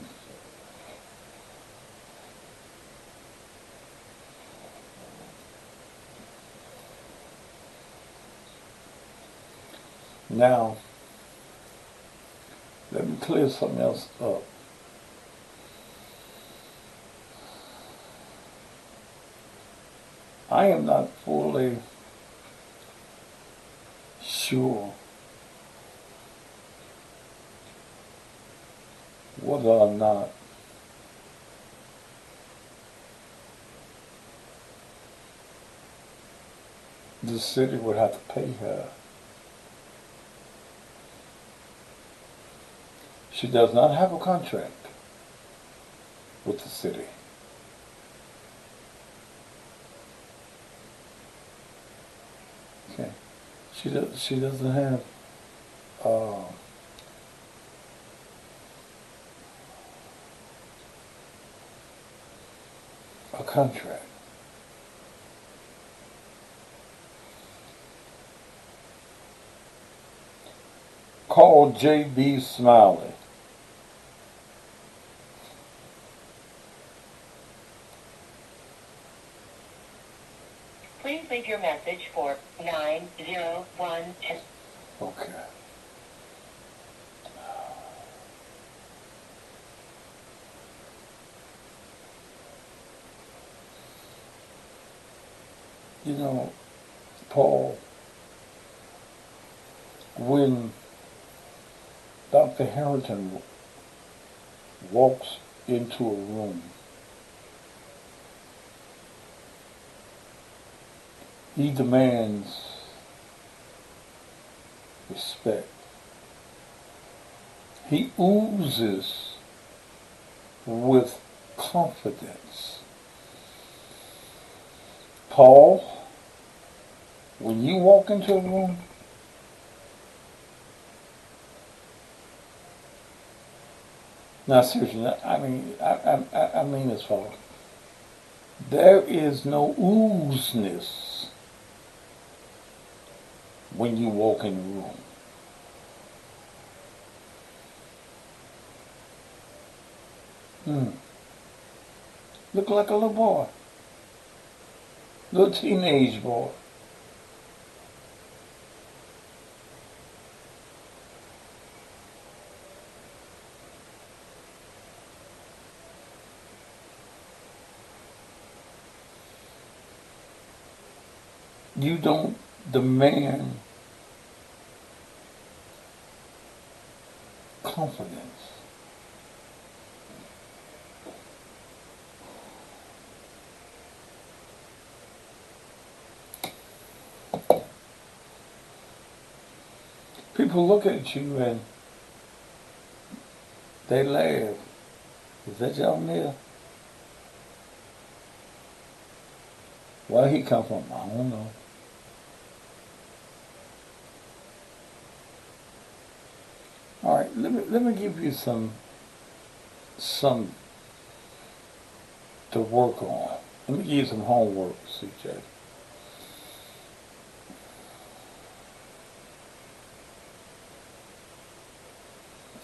Now, let me clear something else up. I am not fully sure whether or not the city would have to pay her. She does not have a contract with the city. Okay. She doesn't have a contract. Call J.B. Smiley. Please leave your message for 90110. Okay. You know, Paul, when Dr. Harrington walks into a room, he demands respect. He oozes with confidence. Paul, when you walk into a room, now seriously, I mean this, Paul. There is no oozeness when you walk in the room. Look like a little boy. Little teenage boy. You don't demand confidence. People look at you and they laugh. Is that John Mill? Where he come from? I don't know. All right, let me give you some to work on. Let me give you some homework, CJ.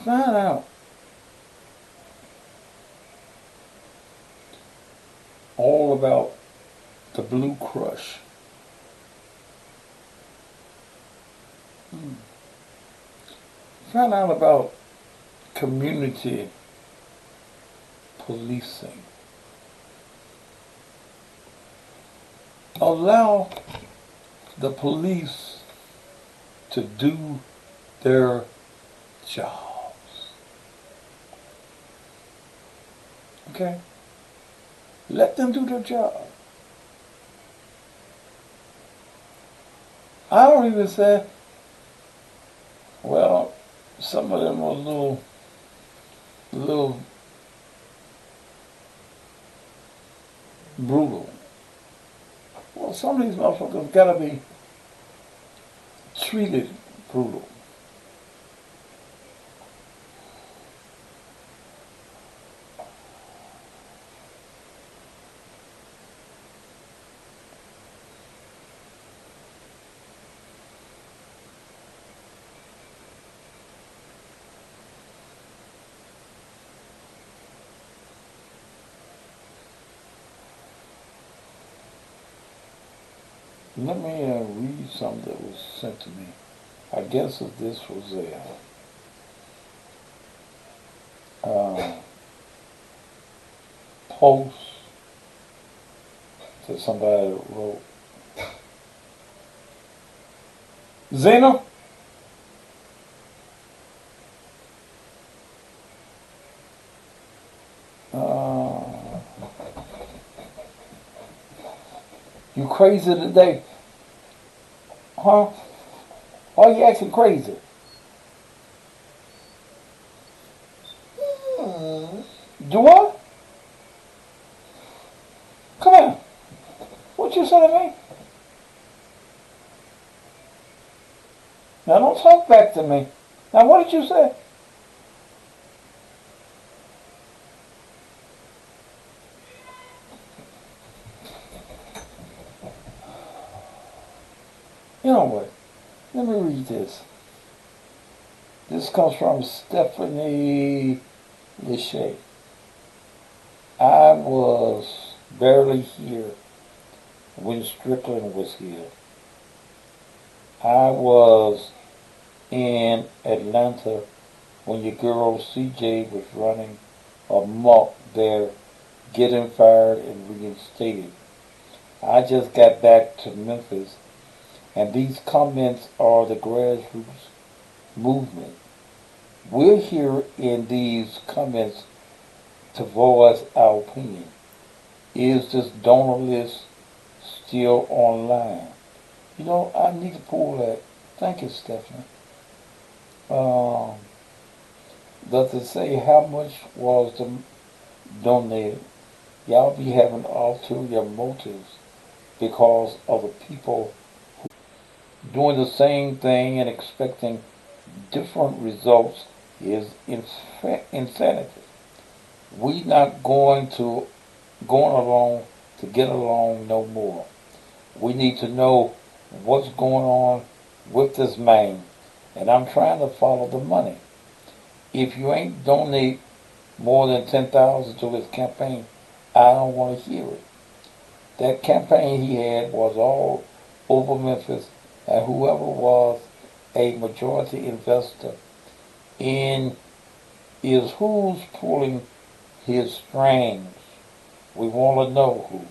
Find out all about the Blue Crush. Find out about community policing. Allow the police to do their jobs. Okay? Let them do their job. I don't even say, well, some of them are a little brutal. Well, some of these motherfuckers gotta be treated brutal. Let me read something that was sent to me. I guess if this was a post that somebody wrote. Zena? You crazy today? Huh? Why you acting crazy? Do what? Come here. What you say to me? Now don't talk back to me. Now what did you say? You know what? Let me read this. This comes from Stephanie Lachey. I was barely here when Strickland was here. I was in Atlanta when your girl CJ was running amok there, getting fired and reinstated. I just got back to Memphis, and these comments are the grassroots movement. We're here in these comments to voice our opinion. Is this donor list still online? You know, I need to pull that. Thank you, Stephanie. Does it say how much was donated? Y'all be having ulterior motives because of the people who doing the same thing and expecting different results is insanity. We not going along to get along no more. We need to know what's going on with this man, and I'm trying to follow the money. If you ain't donate more than $10,000 to his campaign, I don't want to hear it. That campaign he had was all over Memphis, and whoever was a majority investor in is who's pulling his strings. We want to know who.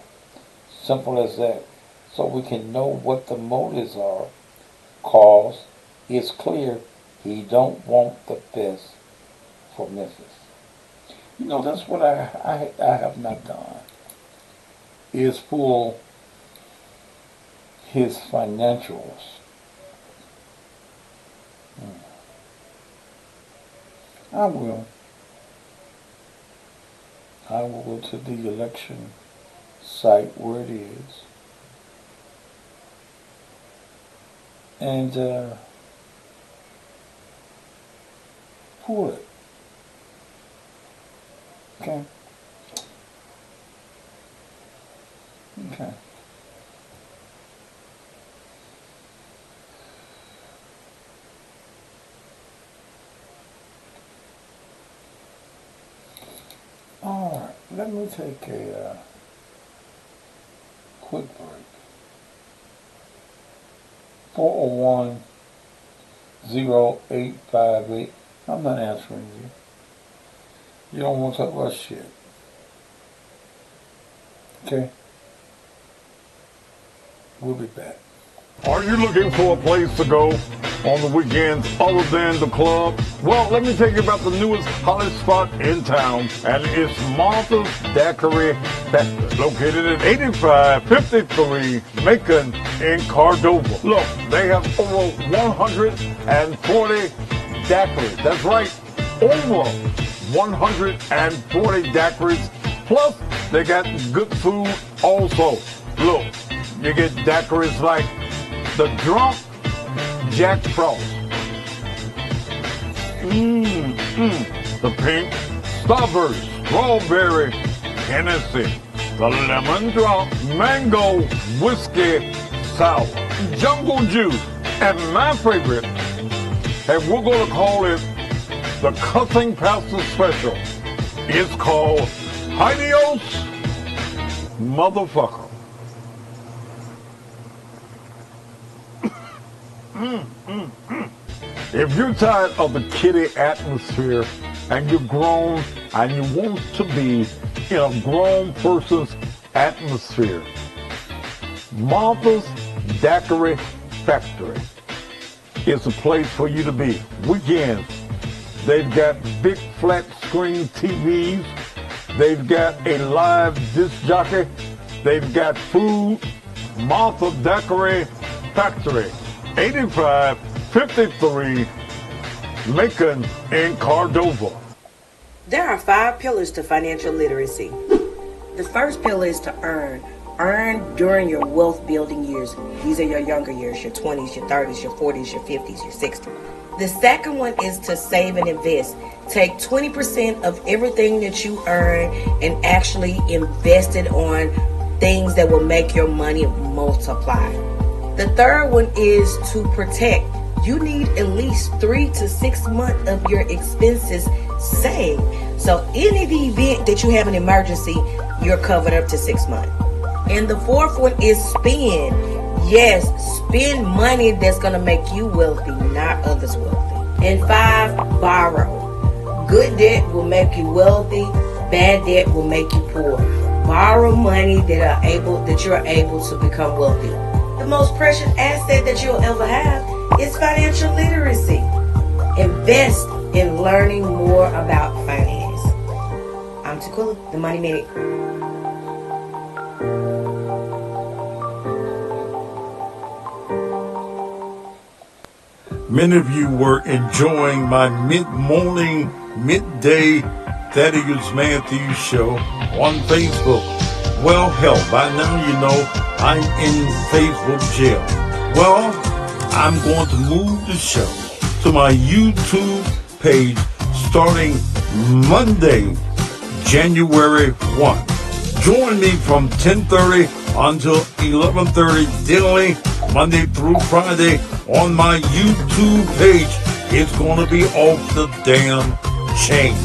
Simple as that. So we can know what the motives are, cause it's clear he don't want the best for Memphis. You know, that's what I have not done, is pull his financials. I will go to the election site where it is and pull it. Okay. Okay. All right. Let me take a quick break. 401-0858. I'm not answering you. You don't want to talk about shit. Okay? We'll be back. Are you looking for a place to go on the weekends other than the club? Well, let me tell you about the newest hottest spot in town, and it's Martha's Daiquiri Factory, located at 8553 Macon in Cordova. Look, they have over 140 daiquiris. That's right, over 140 daiquiris Plus, they got good food also. Look, you get daiquiris like the Drunk Jack Frost. The pink Starburst Strawberry Hennessy. The Lemon Drop Mango Whiskey Sour. Jungle Juice. And my favorite, and we're going to call it the Cussing Pastor Special. It's called Adios, Motherfucker. If you're tired of the kiddie atmosphere and you're grown and you want to be in a grown person's atmosphere, Martha's Daiquiri Factory is a place for you to be. Weekends, they've got big flat screen TVs, they've got a live disc jockey, they've got food. Martha Daiquiri Factory, 8553 Lincoln in Cordova. There are 5 pillars to financial literacy. The first pillar is to earn. Earn during your wealth building years. These are your younger years, your 20s, your 30s, your 40s, your 50s, your 60s. The second one is to save and invest. Take 20% of everything that you earn and actually invest it on things that will make your money multiply. The third one is to protect. You need at least 3 to 6 months of your expenses saved. So in the event that you have an emergency, you're covered up to 6 months. And the fourth one is spend. Yes, spend money that's going to make you wealthy, not others wealthy. And 5, borrow. Good debt will make you wealthy. Bad debt will make you poor. Borrow money that you're able to become wealthy. The most precious asset that you'll ever have is financial literacy. Invest in learning more about finance. I'm Takula, the Money Minute. Many of you were enjoying my mid-morning, midday Thaddeus Matthews show on Facebook. Well, hell, by now you know I'm in Facebook jail. Well, I'm going to move the show to my YouTube page starting Monday, January 1. Join me from 10:30 until 11:30 daily, Monday through Friday, on my YouTube page. It's going to be off the damn chain.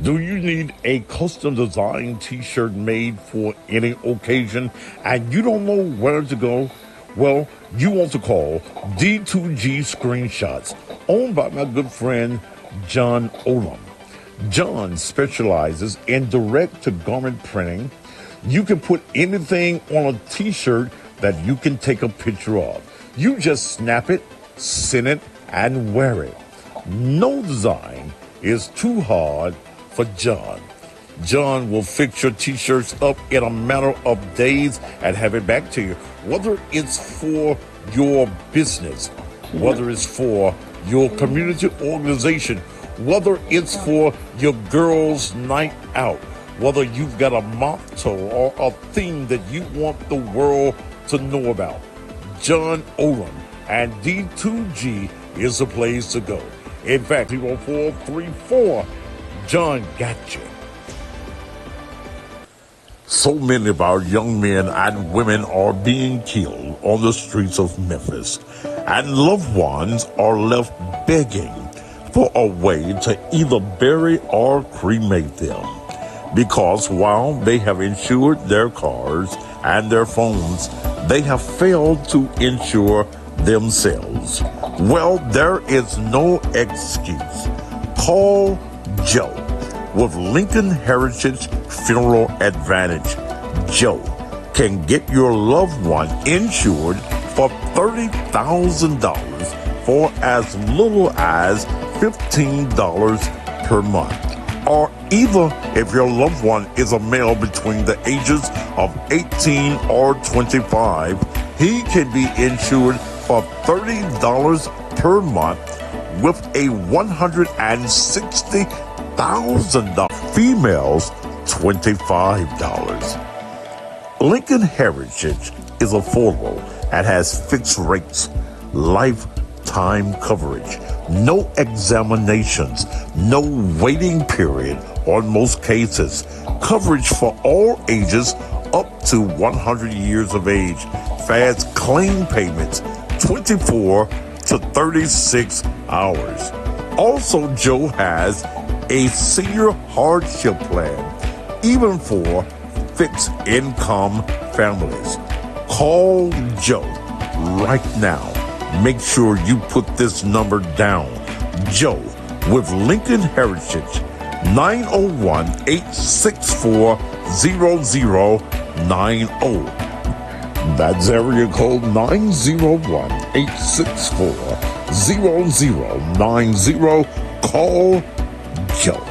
Do you need a custom designed t-shirt made for any occasion and you don't know where to go? Well, you want to call D2G Screenshots, owned by my good friend John Olam. John specializes in direct-to-garment printing. You can put anything on a t-shirt that you can take a picture of. You just snap it, send it, and wear it. No design is too hard for John. John will fix your t-shirts up in a matter of days and have it back to you. Whether it's for your business, whether it's for your community organization, whether it's for your girls' night out, whether you've got a motto or a theme that you want the world to know about, John Olam and D2G is the place to go. In fact, 0434, John got you. So many of our young men and women are being killed on the streets of Memphis, and loved ones are left begging for a way to either bury or cremate them, because while they have insured their cars and their phones, they have failed to insure themselves. Well, there is no excuse. Call Joe with Lincoln Heritage Funeral Advantage. Joe can get your loved one insured for $30,000 for as little as $15 per month. Or either if your loved one is a male between the ages of 18 or 25, he can be insured for $30 per month with a $160,000. Females, $25. Lincoln Heritage is affordable and has fixed rates, lifetime coverage, no examinations, no waiting period on most cases, coverage for all ages up to 100 years of age, fast claim payments, 24 to 36 hours. Also, Joe has a senior hardship plan, even for fixed income families. Call Joe right now. Make sure you put this number down. Joe with Lincoln Heritage, 901-864-0090. That's area code 901-864-0090. Call Joe.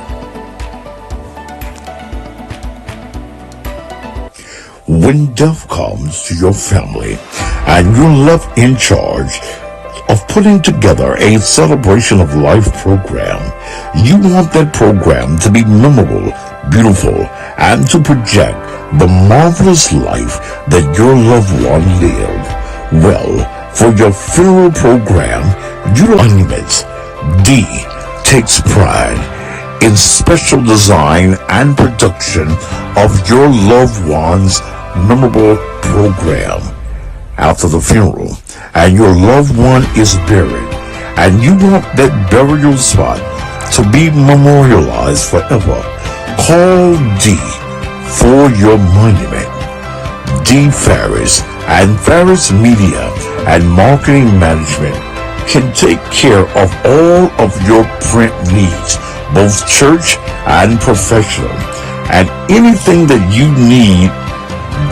When death comes to your family and you're left in charge of putting together a celebration of life program, you want that program to be memorable, beautiful, and to project the marvelous life that your loved one lived. Well, for your funeral program, Advertisements D takes pride in special design and production of your loved one's memorable program. After the funeral and your loved one is buried and you want that burial spot to be memorialized forever, call D for your monument. D Ferris and Ferris Media and Marketing Management can take care of all of your print needs, both church and professional, and anything that you need,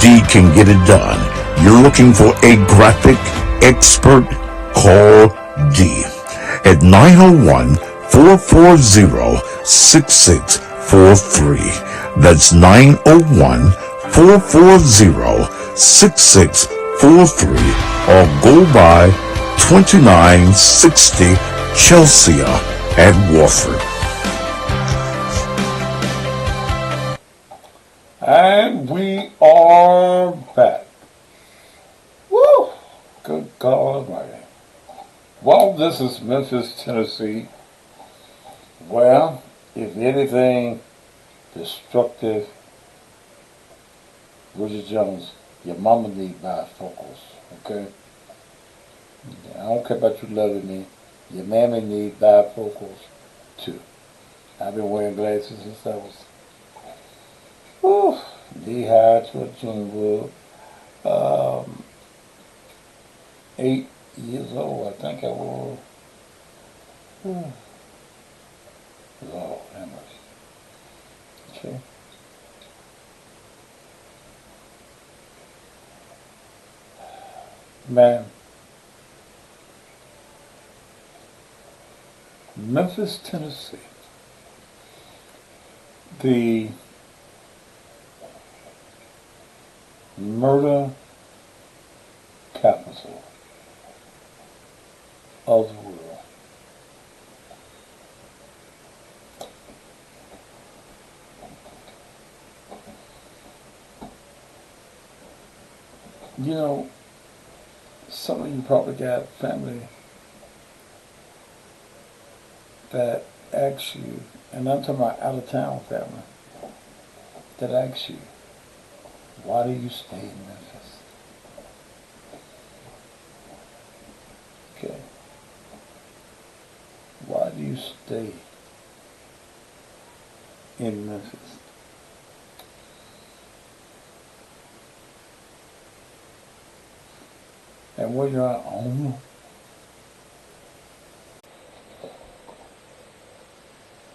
D can get it done. You're looking for a graphic expert? Call D at 901-440-6643. That's 901-440-6643, or go by 2960 Chelsea at Warford. And we are back. Woo! Good God Almighty. Well, this is Memphis, Tennessee. Well, if anything destructive, Bridget Jones, your mama need bifocals, okay? I don't care about you loving me. Your mammy need bifocals, too. I've been wearing glasses since I was knee-high to a June wood. 8 years old, I think I was. Lord have mercy. Okay. Man, Memphis, Tennessee, the murder capital of the world. You know, some of you probably got family that asks you, and I'm talking about out of town family, that asks you, why do you stay in Memphis? Okay. Why do you stay in Memphis? And when you're at home,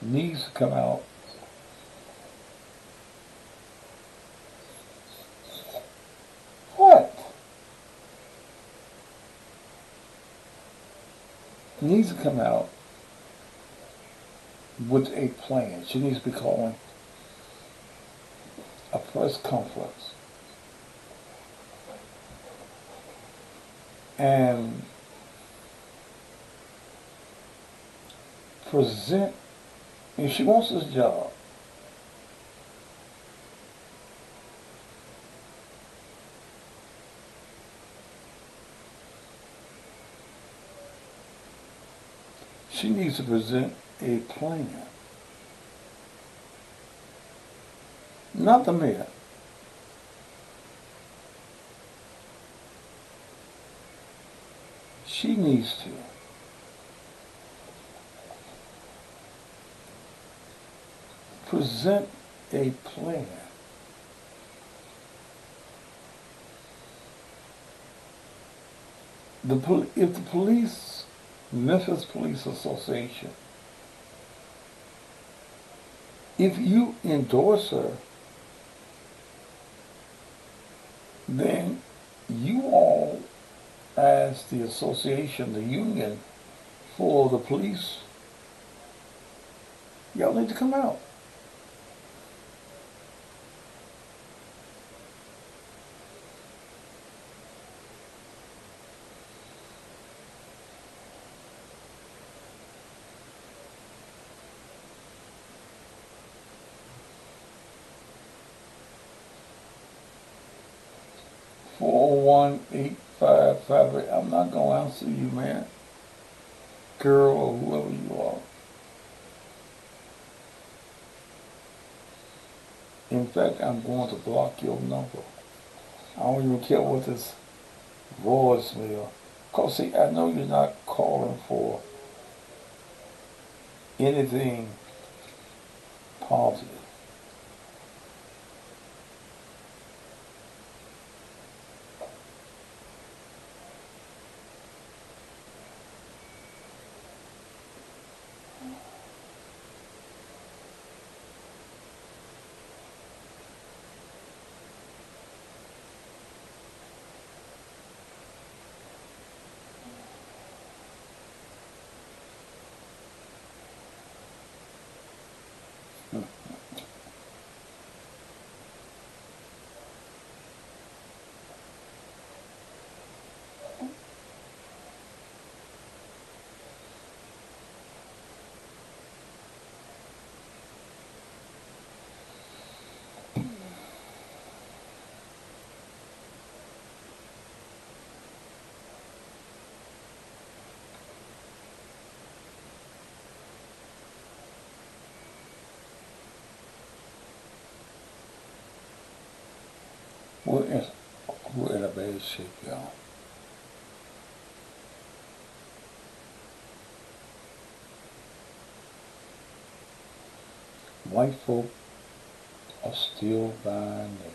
needs to come out. What? Needs to come out with a plan. She needs to be calling a press conference. And present, if she wants this job, she needs to present a plan. Not the mayor. She needs to present a plan. If the police, Memphis Police Association, if you endorse her, then you all, as the association, the union for the police, y'all need to come out. One 855. I'm not gonna answer you, man, girl, or whoever you are. In fact, I'm going to block your number. I don't even care what this voicemail. Cause see, I know you're not calling for anything positive. We're in, we're in a bad shape, y'all. White folk are still buying niggas.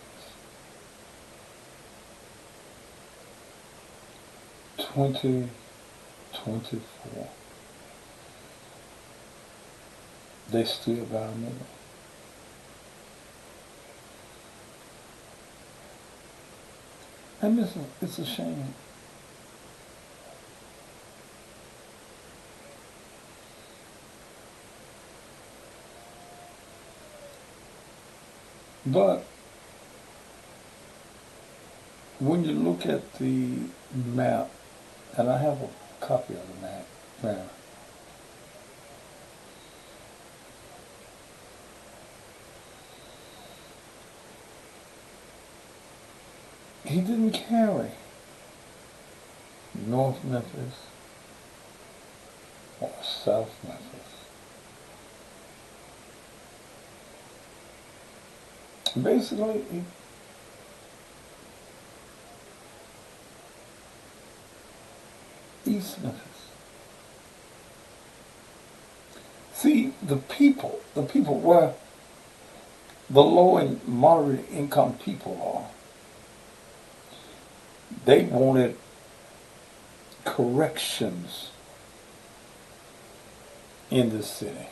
2024. They still buying niggas. And it's a shame. But when you look at the map, and I have a copy of the map, he didn't carry North Memphis or South Memphis. Basically, East Memphis. See, the people where the low and moderate income people are, they wanted corrections in this city.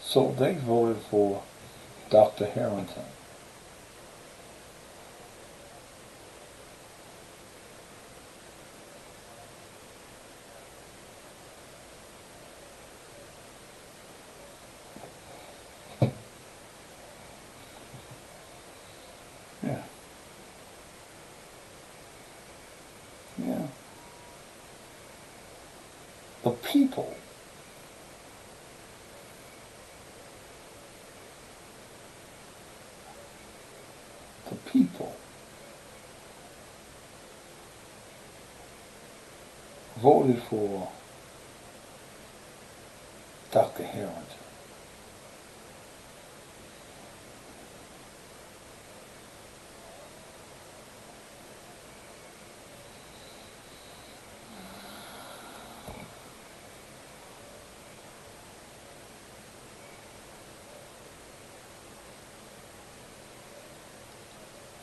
So they voted for Dr. Harrington. Yeah. Yeah. the people voted for Dr. Harrington.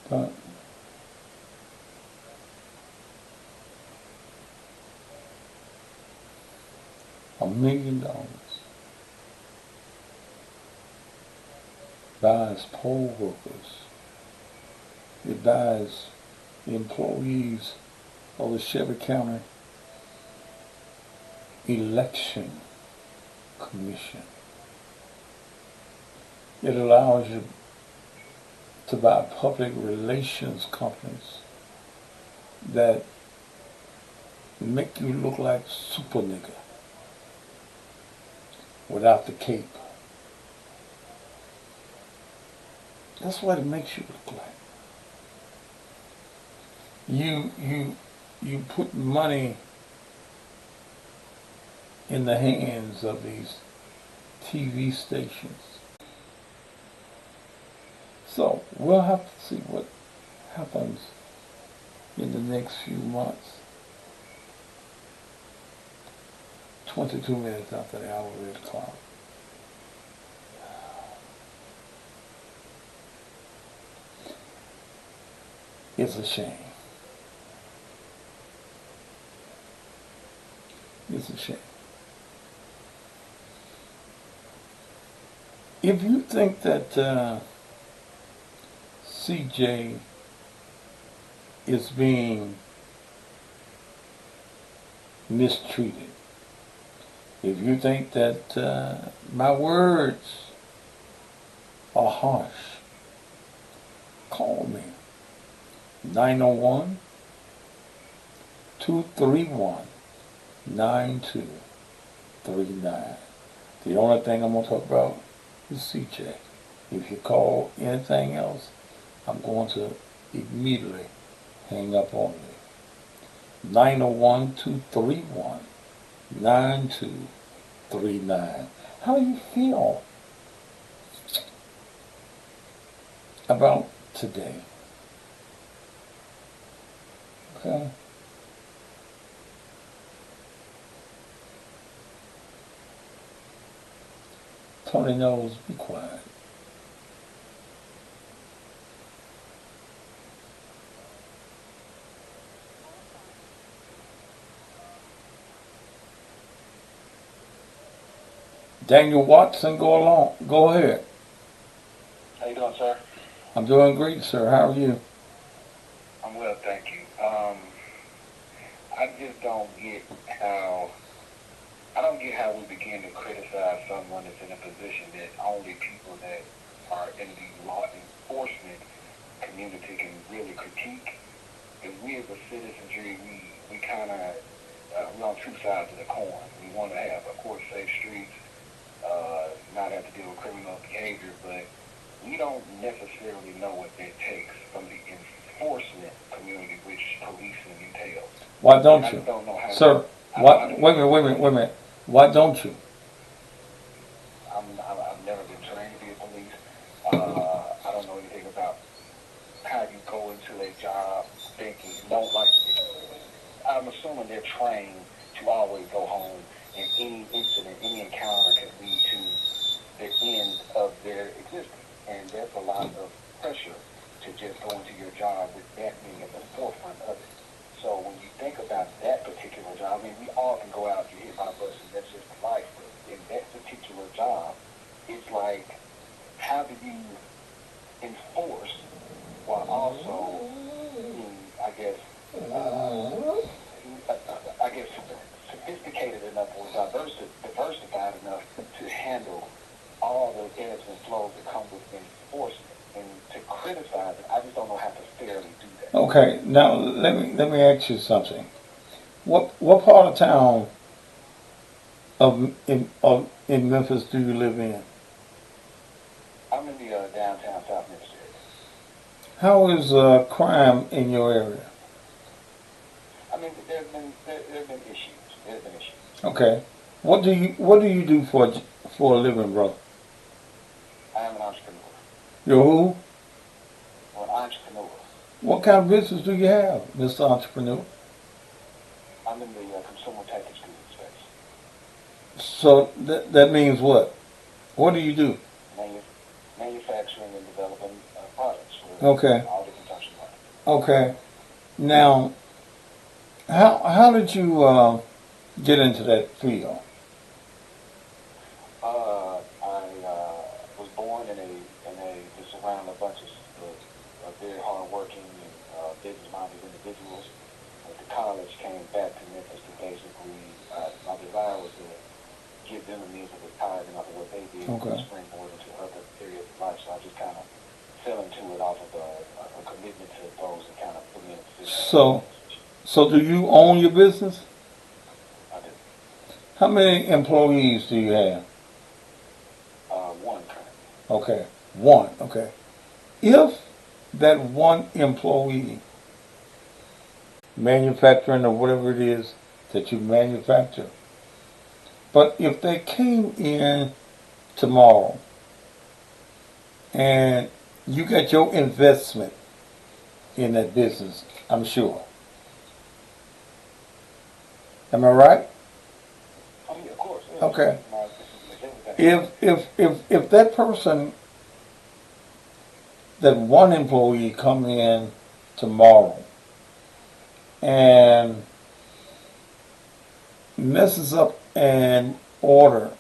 But $1 million buys poll workers. It buys the employees of the Shelby County Election Commission. It allows you to buy public relations companies that make you look like super nigga without the cape. That's what it makes you look like. You put money in the hands of these TV stations. So we'll have to see what happens in the next few months. 22 minutes after the hour of 8 o'clock. It's a shame. It's a shame. If you think that CJ is being mistreated, if you think that my words are harsh, call me. 901-231-9239. The only thing I'm going to talk about is CJ. If you call anything else, I'm going to immediately hang up on you. 901-231-9239. How do you feel about today? Okay. Tony knows, be quiet. Daniel Watson, go ahead. How you doing, sir? I'm doing great, sir. How are you? I'm well, thank you. I just don't get how we begin to criticize someone that's in a position that only people that are in the law enforcement community can really critique. And we as a citizenry, we kind of, we're on two sides of the coin. We want to have, of course, safe streets, not have to deal with criminal behavior, but we don't necessarily know what that takes from the enforcement community, which policing entails. Why don't you? Don't know how Sir, wait a minute. Why don't you? I've never been trained to be a police. I don't know anything about how you go into a job thinking you don't like it. I'm assuming they're trained to always go home, and any incident, any encounter can lead to the end of their existence. And there's a lot of pressure to just go into your job with that being at the forefront of it. So when you think about that particular job, I mean, we all can go out and get hit by a bus, and that's just life. But in that particular job, it's like, how do you enforce while also being, I guess, sophisticated enough or diversified enough to handle all the ebbs and flows that come with enforcement, and to criticize it, I just don't know how to fairly do that. Okay, now let me ask you something. What part of town in Memphis do you live in? I'm in the downtown South Memphis area. How is crime in your area? I mean, there've been issues. There's been issues. Okay. What do you do for a living, brother? I am an entrepreneur. You're who? I'm an entrepreneur. What kind of business do you have, Mr. Entrepreneur? I'm in the consumer packaged goods space. So that means what? What do you do? Manufacturing and developing products for Okay. all different types of markets. Okay. Now, how did you get into that field? I was born in a just around a bunch of very hardworking and business-minded individuals. Went to college, came back to Memphis to basically my desire was to give them a means of retirement off of what they did, Okay. and springboard into other areas of life. So I just kind of fell into it off of a commitment to those that kind of put me in a position. So do you own your business? I did How many employees do you have? one currently. Okay. One. Okay. If that one employee manufacturing or whatever it is that you manufacture, but if they came in tomorrow and you got your investment in that business, I'm sure. Am I right? I mean, of course. Yeah. Okay. Everything. If that person, that one employee come in tomorrow and messes up an order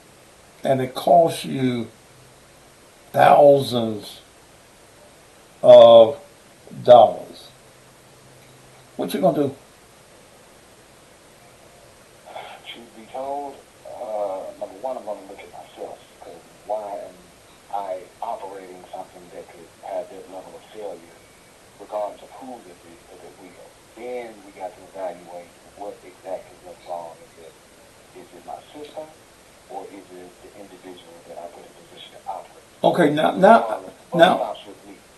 and it costs you thousands of dollars, what you gonna do? Truth be told, number one, I'm going to look at myself, because why am I operating something that could have that level of failure, regardless of who it will. Then we got to evaluate what exactly went wrong. Is it my system, or is it the individual that I put in position to operate? Okay,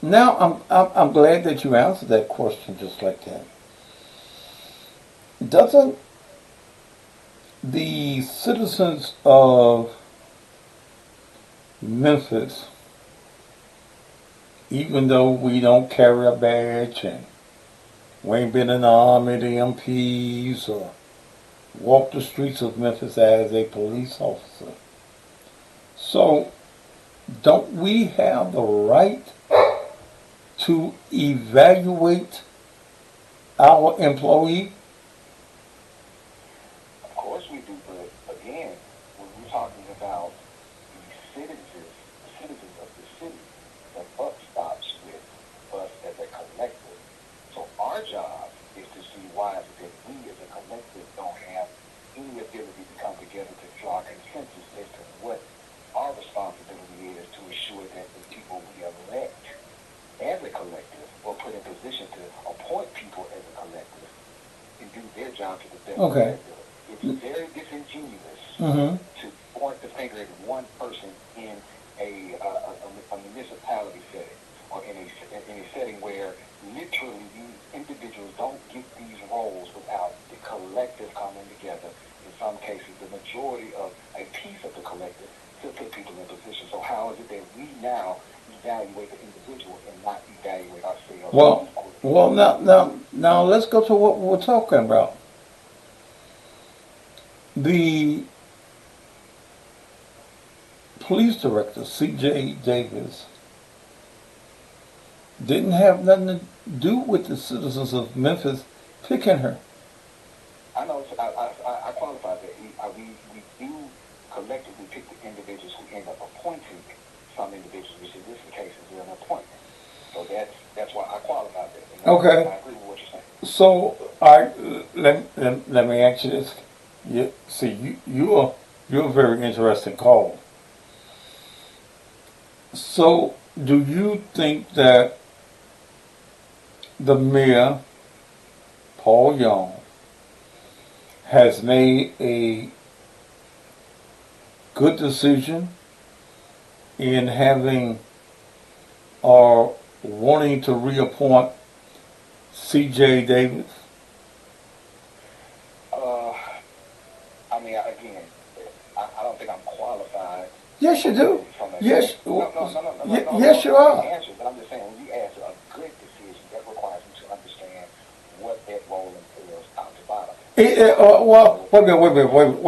now I'm glad that you answered that question just like that. Doesn't the citizens of Memphis, even though we don't carry a badge and we ain't been in the army, the MPs, or walk the streets of Memphis as a police officer, so don't we have the right to evaluate our employee? Of course we do, but again, when we're talking about the citizens of the city, the buck stops with us as a collective. So our job is to see why is it that we as a collective don't have any ability to come together to draw consensus as to what our responsibility is to ensure that the people we elect as a collective or put in position to appoint people as a collective and do their job to the best of their ability. It's very disingenuous to point the finger at one person in a municipality setting or in a setting where literally these individuals don't get these roles without the collective coming together. In some cases, the majority of a piece of the collective to put people in position. So how is it that we now evaluate the individual and not evaluate ourselves? Well, now let's go to what we're talking about. The police director, C.J. Davis, didn't have nothing to do with the citizens of Memphis picking her. I know. I qualify that. We do collectively pick the individuals who end up appointing some individuals, which in this case is an appointment. So that's why I qualify that. Okay. I agree with what you're saying. So, all right, let me ask you this. You're a very interesting call. So, do you think that the mayor, Paul Young, has made a good decision in having or wanting to reappoint C.J. Davis? I mean, again, I don't think I'm qualified. Yes, you do. From that Yes, no, yes, you are. Answer, but I'm just saying, when you ask a good decision, that requires me to understand what that role entails top to bottom. Well, wait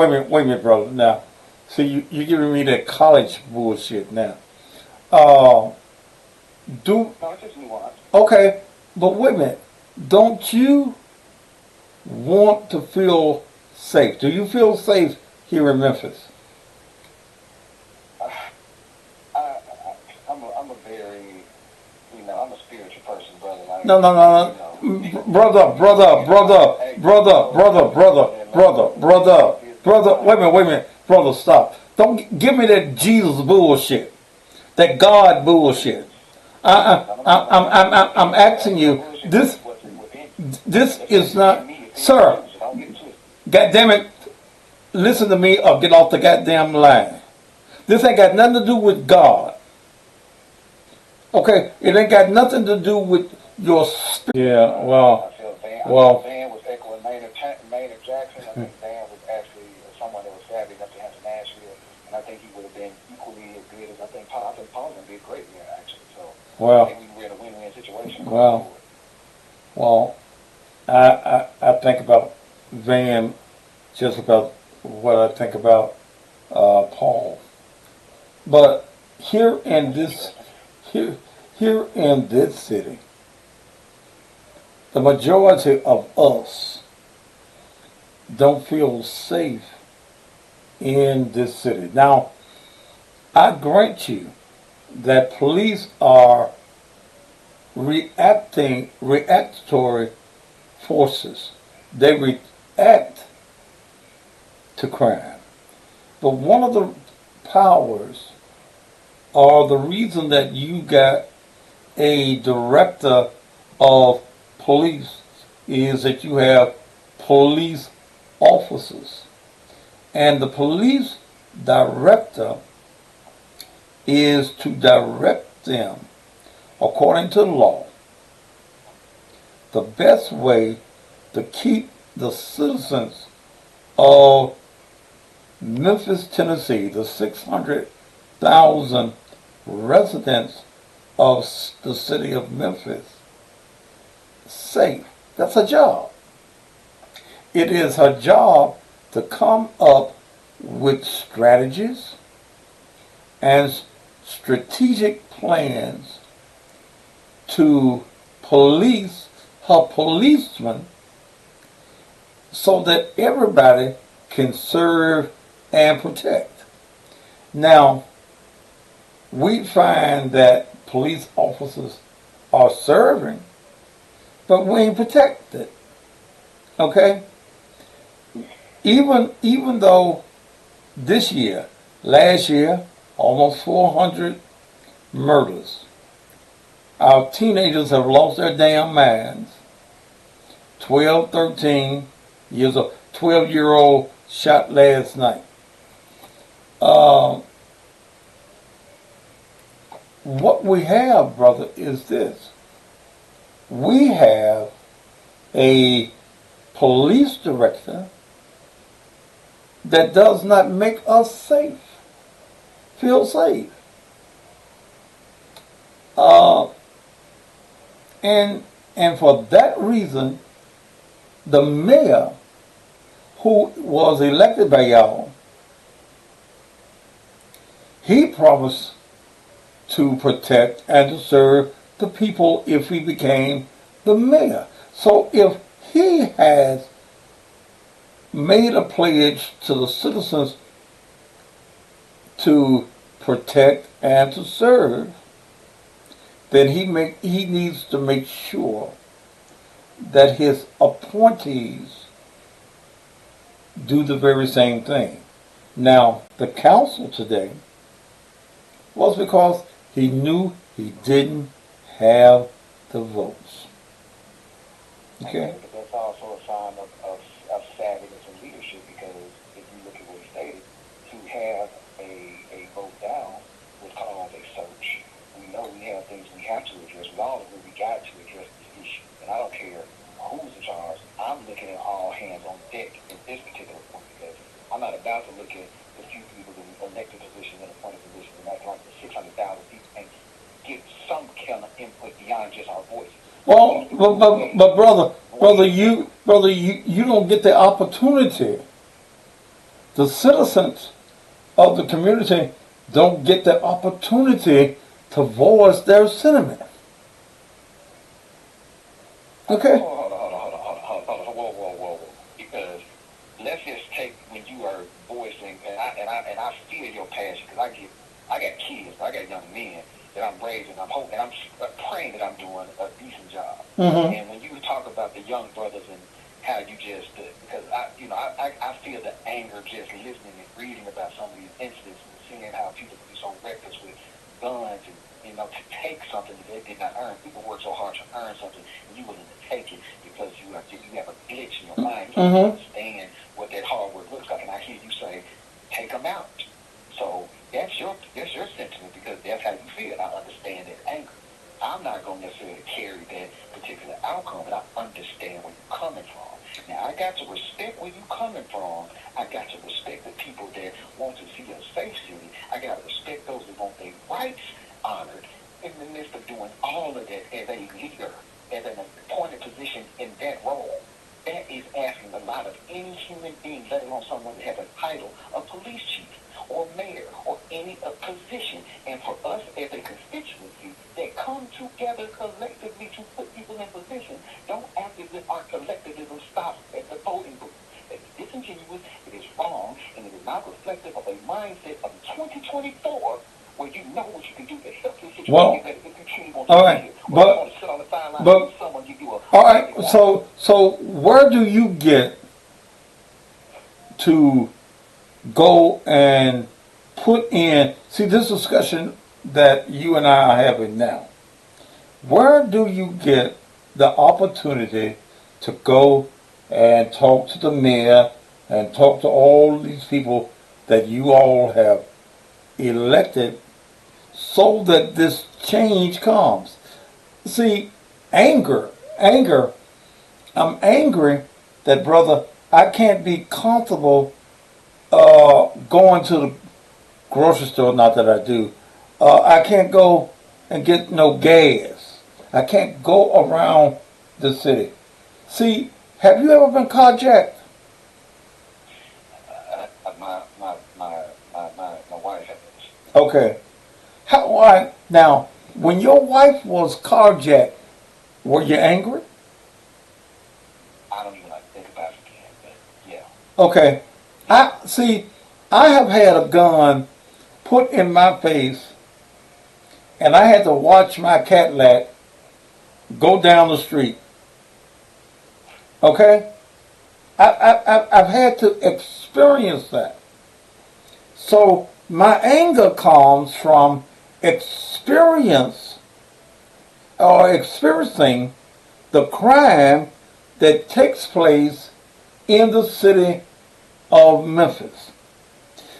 a minute, brother. Now, see, you're giving me that college bullshit now. No, it's just nuance. Okay, but wait a minute. Don't you want to feel safe? Do you feel safe here in Memphis? I'm a very, I'm a spiritual person, brother. No. Brother. Wait a minute. Brother, stop. Don't give me that Jesus bullshit. That God bullshit. I'm asking you. This is not, sir. God damn it. Listen to me or get off the goddamn line. This ain't got nothing to do with God. Okay, it ain't got nothing to do with your spirit. Yeah, well. Van was echoing Maynard Jackson. I think Van was actually someone that was savvy enough to handle Nashville, and I think he would have been equally as good as I think Paul. I think Paul's going to be a great year, actually. So I think we were in a win-win situation. Well, I think about Van just about what I think about Paul. But here in this city, the majority of us don't feel safe in this city. Now, I grant you that police are reactory forces. They react to crime. But one of the powers or the reason that you got a director of police is that you have police officers. And the police director is to direct them according to the law. The best way to keep the citizens of Memphis, Tennessee, the 600,000 residents of the city of Memphis, safe. That's a job. It is her job to come up with strategies and strategic plans to police her policemen so that everybody can serve and protect. Now, we find that police officers are serving, but we ain't protected. Okay? Even though last year, almost 400 murders. Our teenagers have lost their damn minds. 12, 13 years old. 12-year-old shot last night. What we have, brother, is this. We have a police director that does not make us feel safe. And for that reason, the mayor who was elected by y'all, he promised to protect and to serve the people if he became the mayor. So if he has made a pledge to the citizens to protect and to serve, then he needs to make sure that his appointees do the very same thing. Now, the council today was because he knew he didn't have the votes. Okay? But that's also a sign of savviness and leadership, because if you look at what he stated, to have a have to address. We all agree we got to address this issue. And I don't care who's in charge. I'm looking at all hands on deck in this particular point because I'm not about to look at the few people in elected positions and appointed positions and act like the 600,000 people and get some kind of input beyond just our voices. Well, but brother, you don't get the opportunity. The citizens of the community don't get the opportunity to voice their sentiment. Okay. Hold on. Whoa. Because let's just take when you are voicing, and I feel your passion because I got kids, I got young men that I'm raising, I'm hoping, I'm praying that I'm doing a decent job. Mm-hmm. And when you talk about the young brothers and how you just, because I feel the anger just listening and reading about some of these incidents and seeing how people can be so reckless with guns and, to take something that they did not earn. People work so hard to earn something, and you willing to take it because you have a glitch in your mind. You don't understand what that hard work looks like. And I hear you say, take them out. So that's your sentiment because that's how you feel. I understand that anger. I'm not going to necessarily carry that particular outcome, but I understand where you're coming from. Now, I got to respect where you're coming from. I got to respect the people that want to see a safe city. I got to respect those that want their rights honored in the midst of doing all of that as a leader, as an appointed position in that role. That is asking a lot of any human being, let alone someone that has a title of police chief or mayor or any position. And for us as a constituency that come together collectively to put people in position, don't act as if our collectivism stops at the voting booth. It's disingenuous, it is wrong, and it is not reflective of a mindset of 2024 where you know what you can do to help the situation. Well, that if you truly want all to right, be here, or you want to sit on the sidelines and someone give you a all right. So where do you get to go and put in? See, this discussion that you and I are having now. Where do you get the opportunity to go and talk to the mayor and talk to all these people that you all have elected so that this change comes? See, anger. I'm angry that, brother, I can't be comfortable going to the grocery store. Not that I do. I can't go and get no gas. I can't go around the city. See, have you ever been carjacked? My wife has. Okay. Now, when your wife was carjacked, were you angry? I don't even like to think about it again, but yeah. Okay. I have had a gun put in my face, and I had to watch my Cadillac go down the street. Okay? I've had to experience that. So my anger comes from experiencing the crime that takes place in the city of Memphis.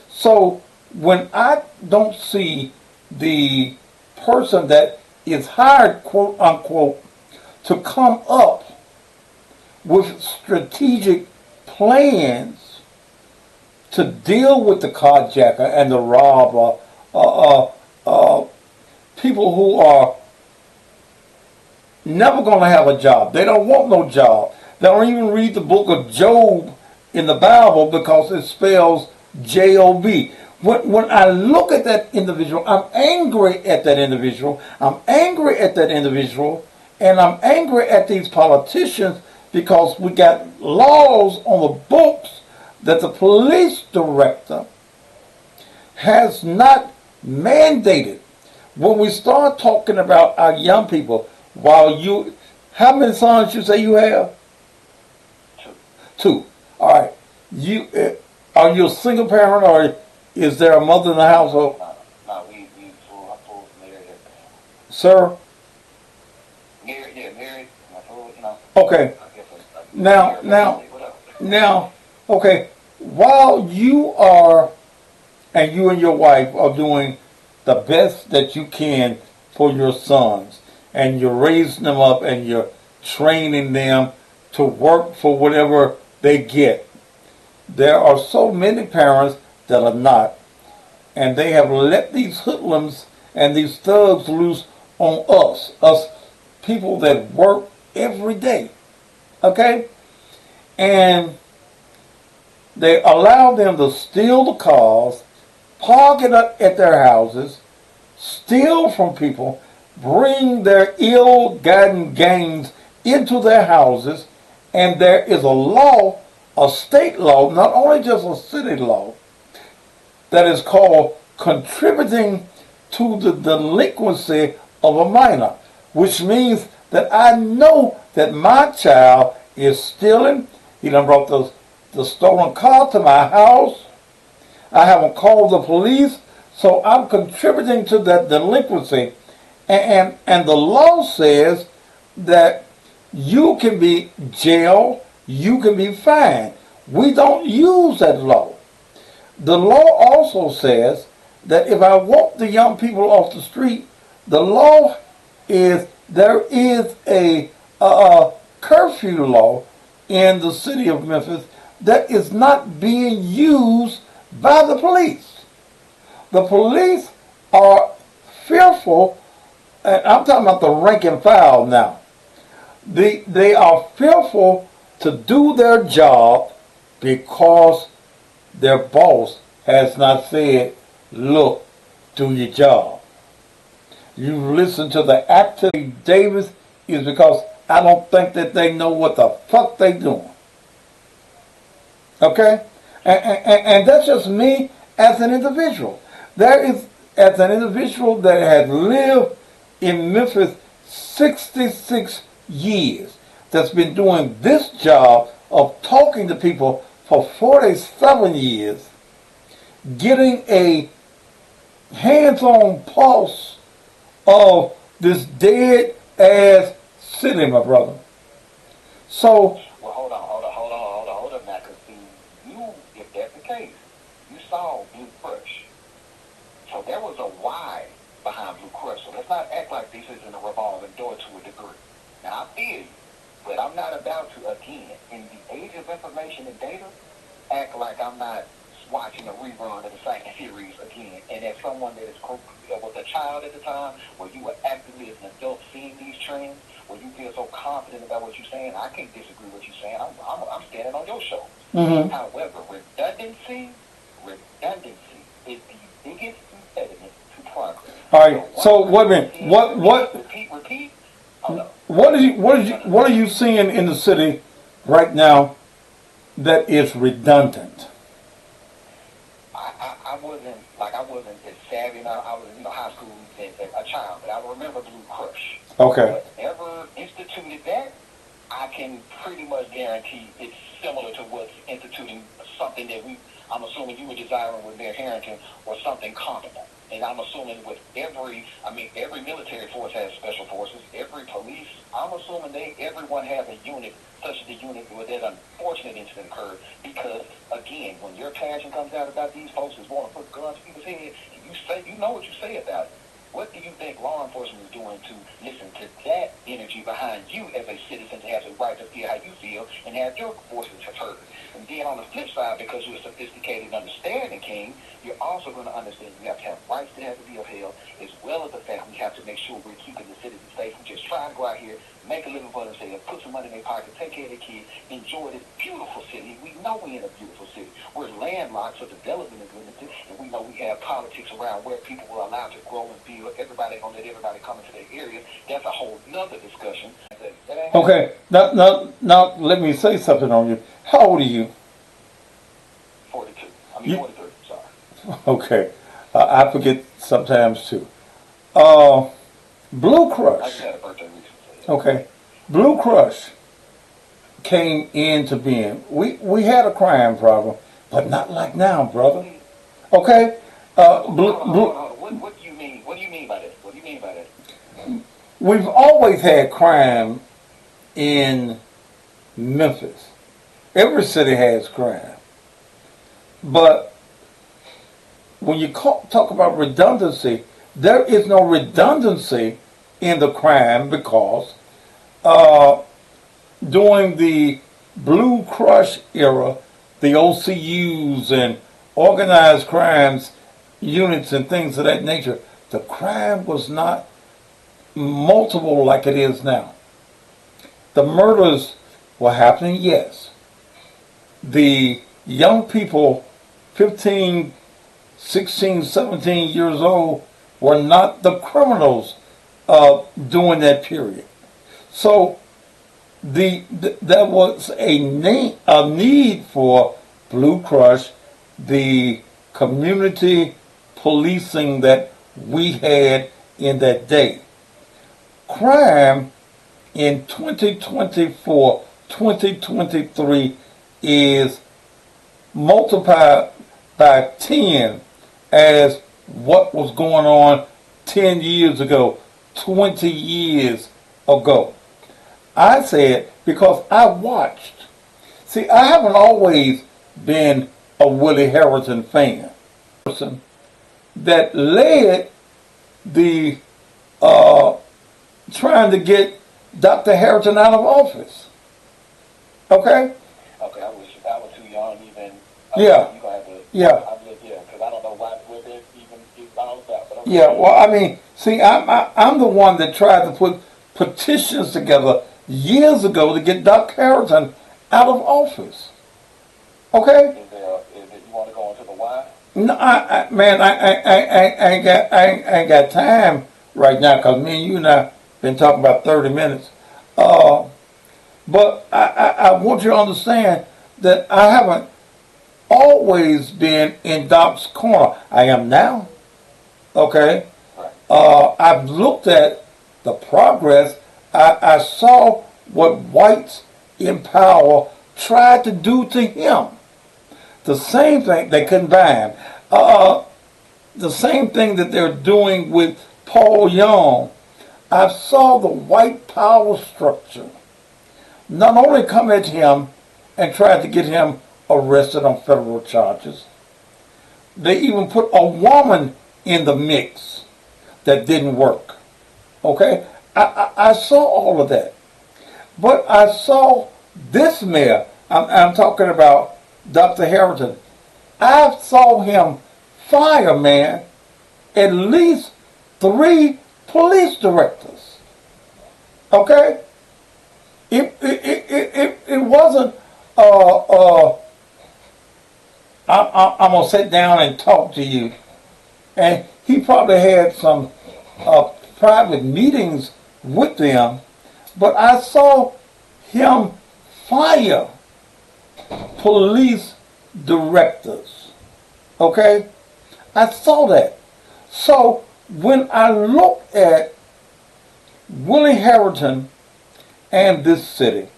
So when I don't see the person that is hired, quote unquote, to come up with strategic plans to deal with the carjacker and the robber, people who are never going to have a job. They don't want no job. They don't even read the book of Job in the Bible because it spells J-O-B. When I look at that individual, I'm angry at that individual. I'm angry at that individual. And I'm angry at these politicians because we got laws on the books that the police director has not mandated. When we start talking about our young people, how many sons you say you have? Two. All right. Are you a single parent, or is there a mother in the household? No, we full married. Sir? Married. Okay. Now, okay. While you and your wife are doing the best that you can for your sons, and you're raising them up and you're training them to work for whatever they get. There are so many parents that are not, and they have let these hoodlums and these thugs loose on us people that work every day, okay? And they allow them to steal the cars, park it up at their houses, steal from people, bring their ill-gotten gains into their houses, and there is a law, a state law, not only just a city law, that is called contributing to the delinquency of a minor, which means that I know that my child is stealing. He done brought the stolen car to my house. I haven't called the police, so I'm contributing to that delinquency. And the law says that you can be jailed, you can be fined. We don't use that law. The law also says that if I walk the young people off the street, the law is there is a curfew law in the city of Memphis that is not being used by the police. The police are fearful, and I'm talking about the rank and file now. They are fearful to do their job because their boss has not said, look, do your job. You listen to the actor Davis is because I don't think that they know what the fuck they doing. Okay? And that's just me as an individual. There is, as an individual that has lived in Memphis 66 years, that's been doing this job of talking to people for 47 years, getting a hands-on pulse of this dead ass city, my brother. So, Well, hold on now, because you, if that's the case, you saw Blue Crush. So there was a why behind Blue Crush. So let's not act like this isn't a revolving door to a degree. Now, I feel you, but I'm not about to, again, in the age of information and data, act like I'm not watching a rerun of the same series again. And as someone that was a child at the time, where you were actively as an adult seeing these trends, where you feel so confident about what you're saying, I can't disagree with what you're saying. I'm standing on your show. mm-hmm. However, redundancy is the biggest impediment to progress. All right. So wait a minute. Repeat. Hold on. What are you seeing in the city right now that is redundant? I wasn't as savvy. I was high school as a child, but I remember Blue Crush. Okay. Whatever instituted that, I can pretty much guarantee it's similar to what's instituting something that I'm assuming you were desiring with Mayor Harrington, or something comparable. And I'm assuming with every military force has special forces, every police, I'm assuming everyone has a unit, such as the unit where that unfortunate incident occurred. Because, again, when your passion comes out about these folks that want to put guns to people's head, you know what you say about it. What do you think law enforcement is doing to listen to that energy behind you as a citizen, to have the right to feel how you feel and have your voices heard? And then on the flip side, because you're a sophisticated and understanding king, you're also going to understand you have to have rights that have to be upheld, as well as the fact we have to make sure we're keeping the citizens safe. We just trying to go out here, make a living for themselves, put some money in their pocket, take care of their kids, enjoy this beautiful city. We know we're in a beautiful city. We're landlocked, so development is limited, and we know we have politics around where people were allowed to grow and build. Everybody gonna let everybody come into their area. That's a whole nother discussion. Okay. Now, let me say something on you. How old are you? 42. 43. Sorry. Okay. I forget sometimes too. Blue I Crush. just had a birthday recently. Okay. Blue Crush came into being. We had a crime problem, but not like now, brother. Okay? Hold on. What do you mean? What do you mean by that? What do you mean by that? We've always had crime in Memphis. Every city has crime. But when you talk about redundancy, there is no redundancy in the crime because during the Blue Crush era, the OCUs and organized crimes units and things of that nature, the crime was not multiple like it is now. The murders were happening, yes. The young people, 15, 16, 17 years old, were not the criminals during that period. So there was a need for Blue Crush, the community policing that we had in that day. Crime in 2024, 2023 is multiplied by 10 as what was going on 10 years ago, 20 years ago. I said, because I watched. See, I haven't always been a Willie Harrison fan. That led the trying to get Dr. Harrison out of office. Okay? Okay, I was too young even. Yeah. You gonna have to, Yeah. Because I don't know where this even all about. But okay. Yeah, well, I mean, see, I'm the one that tried to put petitions together years ago to get Dr. Harrison out of office. Okay? Is you want to go into the why? No, I ain't got time right now because me and you now been talking about 30 minutes. But I want you to understand that I haven't always been in Doc's corner. I am now. Okay? I've looked at the progress. I saw what whites in power tried to do to him. The same thing, they couldn't buy him. The same thing that they're doing with Paul Young. I saw the white power structure not only come at him and try to get him arrested on federal charges, they even put a woman in the mix that didn't work. Okay? I saw all of that. But I saw this mayor, I'm talking about Dr. Harrison, I saw him fire, man, at least 3 police directors. Okay? It wasn't, I'm going to sit down and talk to you. And he probably had some private meetings with them, but I saw him fire police directors. Okay? I saw that. So when I look at Willie Harrison and this city,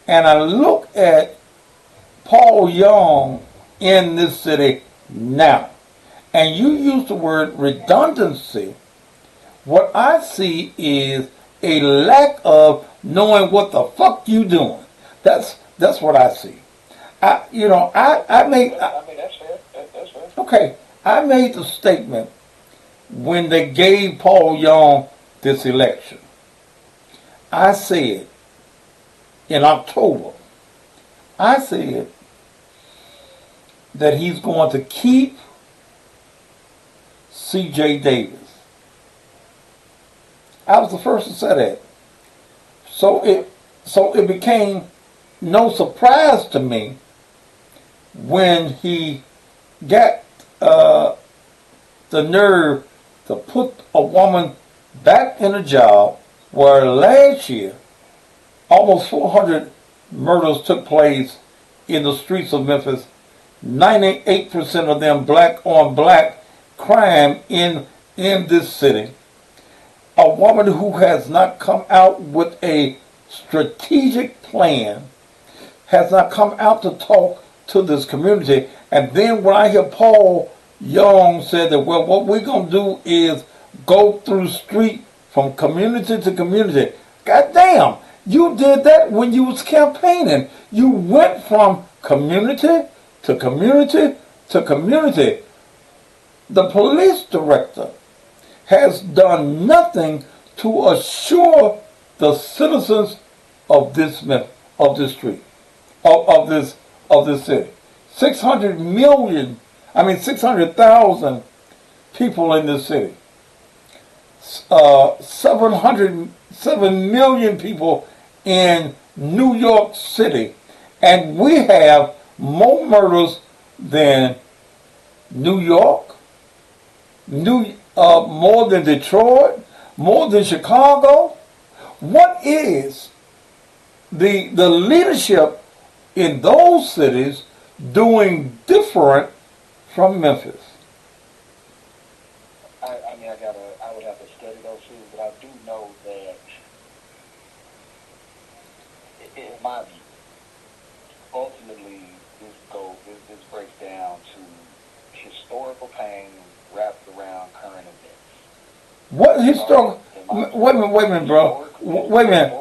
and I look at Paul Young in this city now, and you use the word redundancy, what I see is a lack of knowing what the fuck you doing. That's what I see. I made. I mean, that's fair. That's fair. Okay, I made the statement when they gave Paul Young this election. I said in October, I said that he's going to keep C.J. Davis. I was the first to say that. So it became no surprise to me when he got the nerve to put a woman back in a job where last year almost 400 murders took place in the streets of Memphis, 98% of them black on black crime in this city. A woman who has not come out with a strategic plan, has not come out to talk to this community. And then when I hear Paul Young say that, well, what we're going to do is go through street from community to community. God damn, you did that when you was campaigning. You went from community to community to community. The police director has done nothing to assure the citizens of this street, of this city. 600 million, 600,000 people in this city. 7 million people in New York City, and we have more murders than New York, more than Detroit, more than Chicago. What is the leadership in those cities doing different from Memphis? I would have to study those cities, but I do know that, in my view, ultimately this breaks down to historical pain wrapped around current events. What historical? Wait a minute, bro. Wait a minute.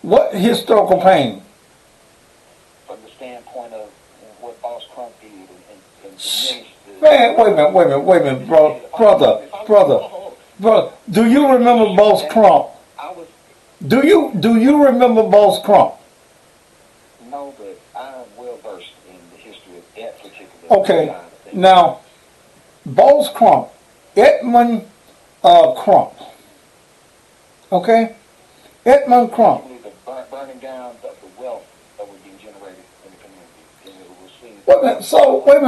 What historical pain? From the standpoint of what Boss Crump did and diminished the... Man, wait a minute, brother. Do you remember Boss Crump? Do you remember Boss Crump? No, but I'm well versed in the history of that particular... Okay, now, Boss Crump, Edmund Crump. Okay? Edmund Crump. The burning down of the wealth that was being generated in the community. And it was seen... Wait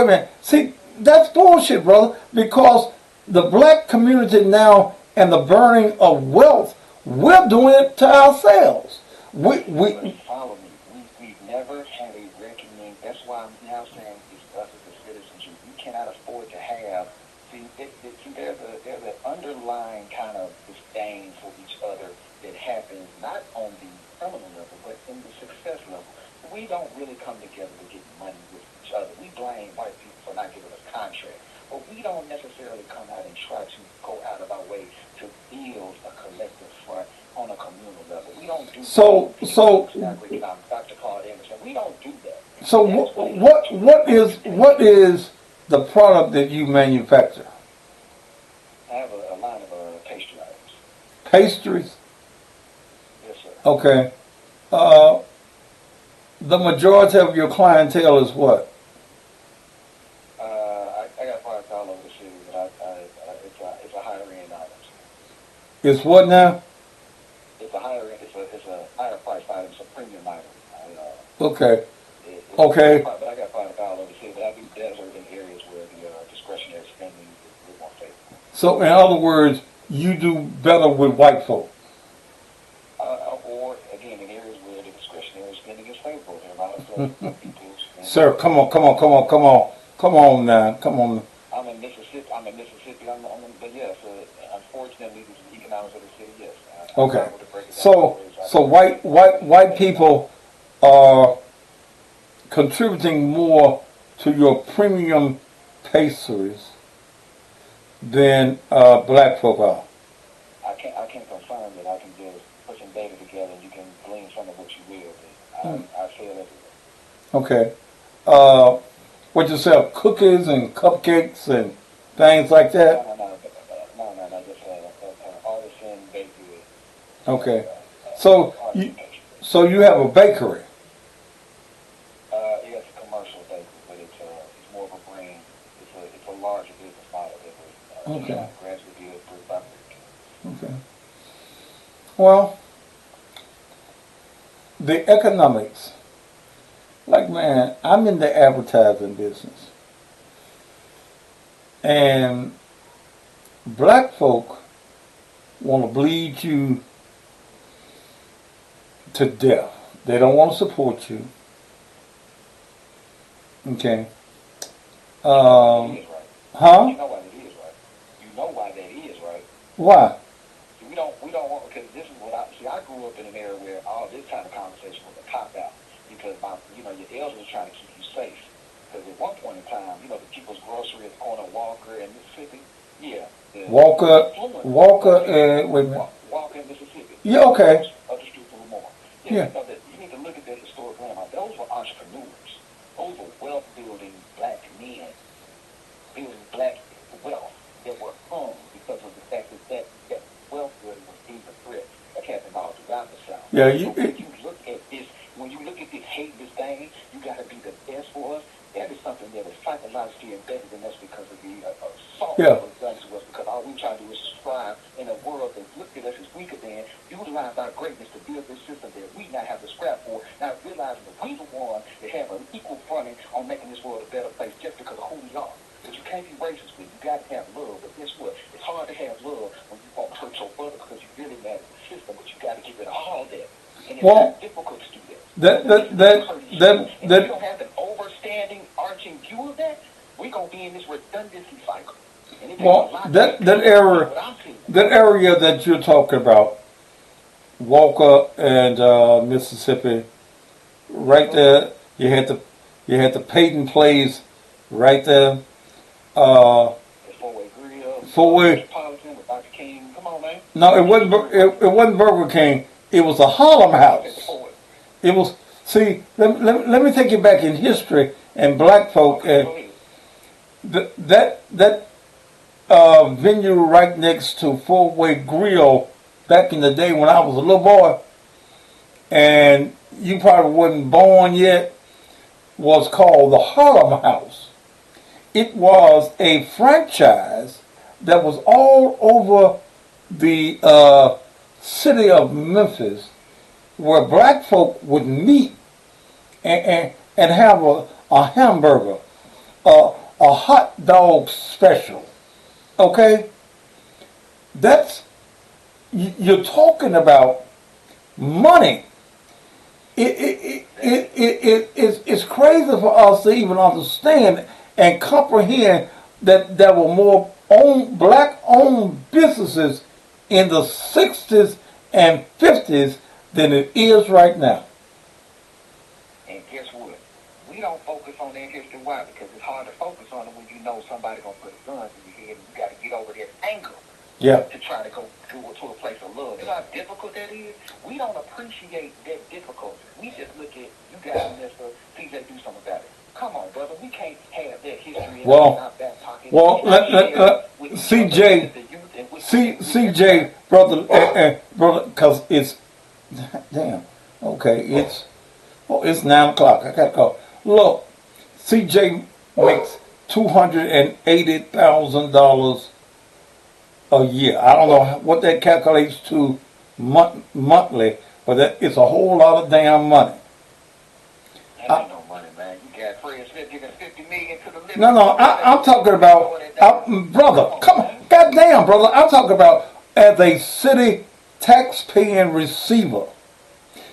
a minute. See, that's bullshit, brother, because the black community now and the burning of wealth, we're doing it to ourselves. Follow me. We've never had a reckoning. That's why I'm now saying it's us as a citizens. You cannot afford to have... there's an underlying kind of disdain for each other that happens not on the criminal level, but in the success level. We don't really come together to get money with each other. We blame white people for not giving us contracts, but we don't necessarily come out and try to go out of our way to build a collective front on a communal level. We don't do that. Dr. Claude Anderson, we don't do that. So what is the product that you manufacture? I have a line of pastry items. Pastries? Yes, sir. Okay. The majority of your clientele is what? I got products all over the city, but it's a higher end items. It's what now? It's a higher end. It's a higher price item. It's a premium item. Okay. But I got products all over the city, but I do desert in areas where the discretionary spending is more favorable. So in other words, you do better with white folk. Or again, in areas where the discretionary spending is favorable, there are a lot of people. Sir, come on now. I'm in Mississippi. But yes, unfortunately, the economics of the city, yes. Okay. So white people are contributing more to your premium pastries than black folk are. I can't confirm that. I can just put some data together and you can glean some of what you will. But I feel everywhere. Okay. What you sell, cookies and cupcakes and things like that? No, just artisan bakery. Okay. So you have a bakery? Yes, a commercial bakery, but it's more of a brand. It's a larger business model that we're gradually built brick by brick. Okay. Well, the economics. Like, man, I'm in the advertising business. And black folk want to bleed you to death. They don't want to support you. Okay. Huh? You know why that is, right? You know why that is, right? Why? We don't want, because this is what I grew up in an era where all this kind of conversation was a cop out. Because your elders were trying to keep you safe. Because at one point in time, the People's Grocery at the corner of Walker and Mississippi, Walker in Mississippi. Yeah, okay. Up the street from Lamar. Yeah. You need to look at that historic landmark. Those were entrepreneurs. Those were wealth-building black men, building black wealth that were owned Yeah, When you look at this, when you look at this hate, this thing, you got to be the best for us. That is something that is psychologically embedded in us because of the assault Yeah. that was done to us. Because all we try to do is strive in a world that looked at us as weaker than, utilize our greatness to build this system that we not have to scrap for. Now realizing that we the ones that have an equal fronting on making this world a better place just because of who we are. But you can't be racist with. You got to have love. But guess what? It's hard to have love when you won't hurt your brother because you really mad at the system. But you got to get rid of all that. And it's Well, very difficult to do that. that And if we don't have an overstanding, arching view of that, we're gonna be in this redundancy cycle. And it takes a well, lot that to that area, what I'm seeing. that area that you're talking about, Walker and Mississippi, right there. You had the Peyton Place, right there. The four-way grill, Four-way. Metropolitan with Dr. King. Come on, man. No, it wasn't. It wasn't Burger King. It was a Harlem House. It was. See, let me take you back in history and black folk and that venue right next to Four-Way Grill back in the day when I was a little boy, and you probably wasn't born yet, was called the Harlem House. It was a franchise that was all over the city of Memphis, where black folk would meet and have a hamburger, a hot dog special. Okay? That's, you're talking about money. It's crazy for us to even understand and comprehend that there were more black-owned businesses in the 60s and 50s than it is right now. And guess what? We don't focus on that history. Why? Because it's hard to focus on it when you know somebody gonna put a gun to your head and you got to get over that anger. Yeah. To try to go to a place of love. You know how difficult that is? We don't appreciate that difficulty. We just look at, you guys, Mr. CJ, do something about it. Come on, brother. We can't have that history in our back pocket. CJ, brother, because it's, damn, okay, it's 9 o'clock. I got to go. Look, CJ makes $280,000 a year. I don't know what that calculates to monthly, but it's a whole lot of damn money. That ain't no money, man. You got Fred Smith giving $50 million to the living. No, I'm talking about, brother, come on, goddamn, brother, I'm talking about as a city tax-paying receiver.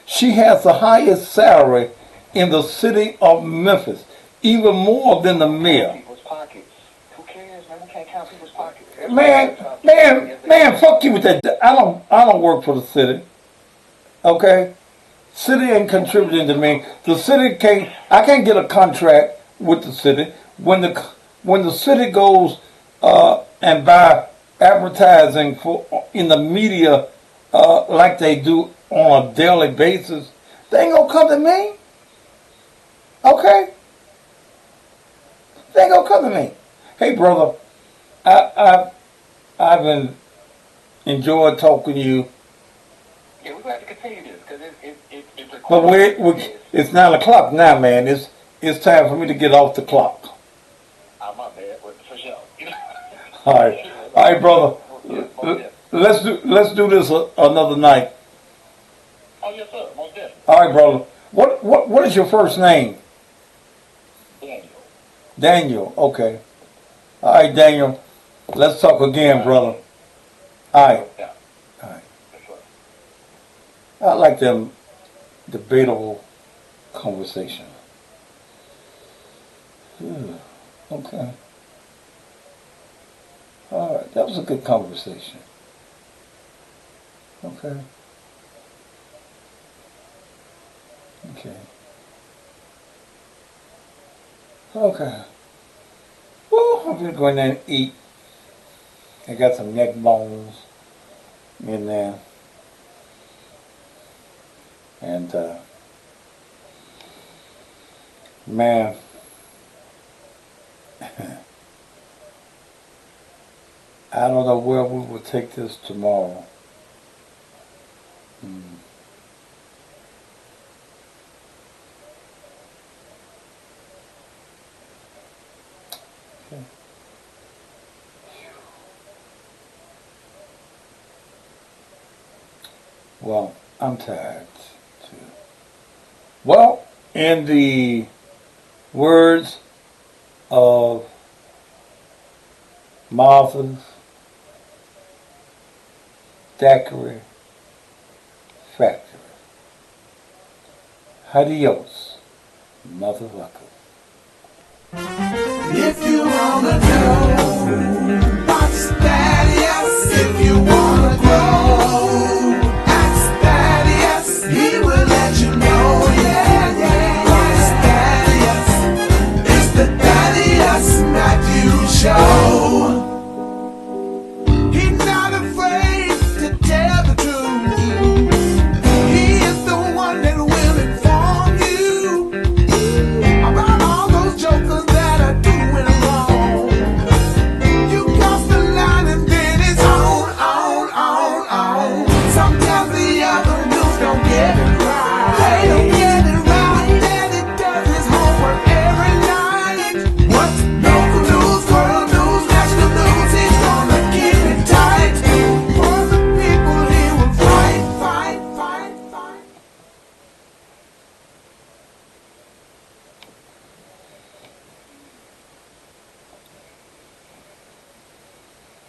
She has the highest salary in the city of Memphis, even more than the mayor. People's pockets. Who cares, man? We can't count people's pockets. Man, fuck you with that. I don't work for the city. Okay? City ain't contributing to me. The city I can't get a contract with the city. When the city goes and buy advertising in the media like they do on a daily basis, they ain't gonna come to me. Okay? They ain't gonna come to me. Hey brother, I've been enjoyed talking to you. Yeah, we're going to have to continue this because it's But it's 9 o'clock now, man. It's time for me to get off the clock. I'm my bad, but for sure. All right, brother. Let's do this another night. Oh yes, sir. Most definitely. All right, brother. What is your first name? Daniel. Daniel. Okay. All right, Daniel. Let's talk again, brother. All right. All right. I like them debatable conversation. Okay. All right. That was a good conversation. Okay. Okay. Okay. Well, I'm gonna go in there and eat. I got some neck bones in there. And, man, I don't know where we will take this tomorrow. Well, I'm tired too. Well, in the words of Martha's Daiquiri Factory, adios, motherfucker. If you wanna know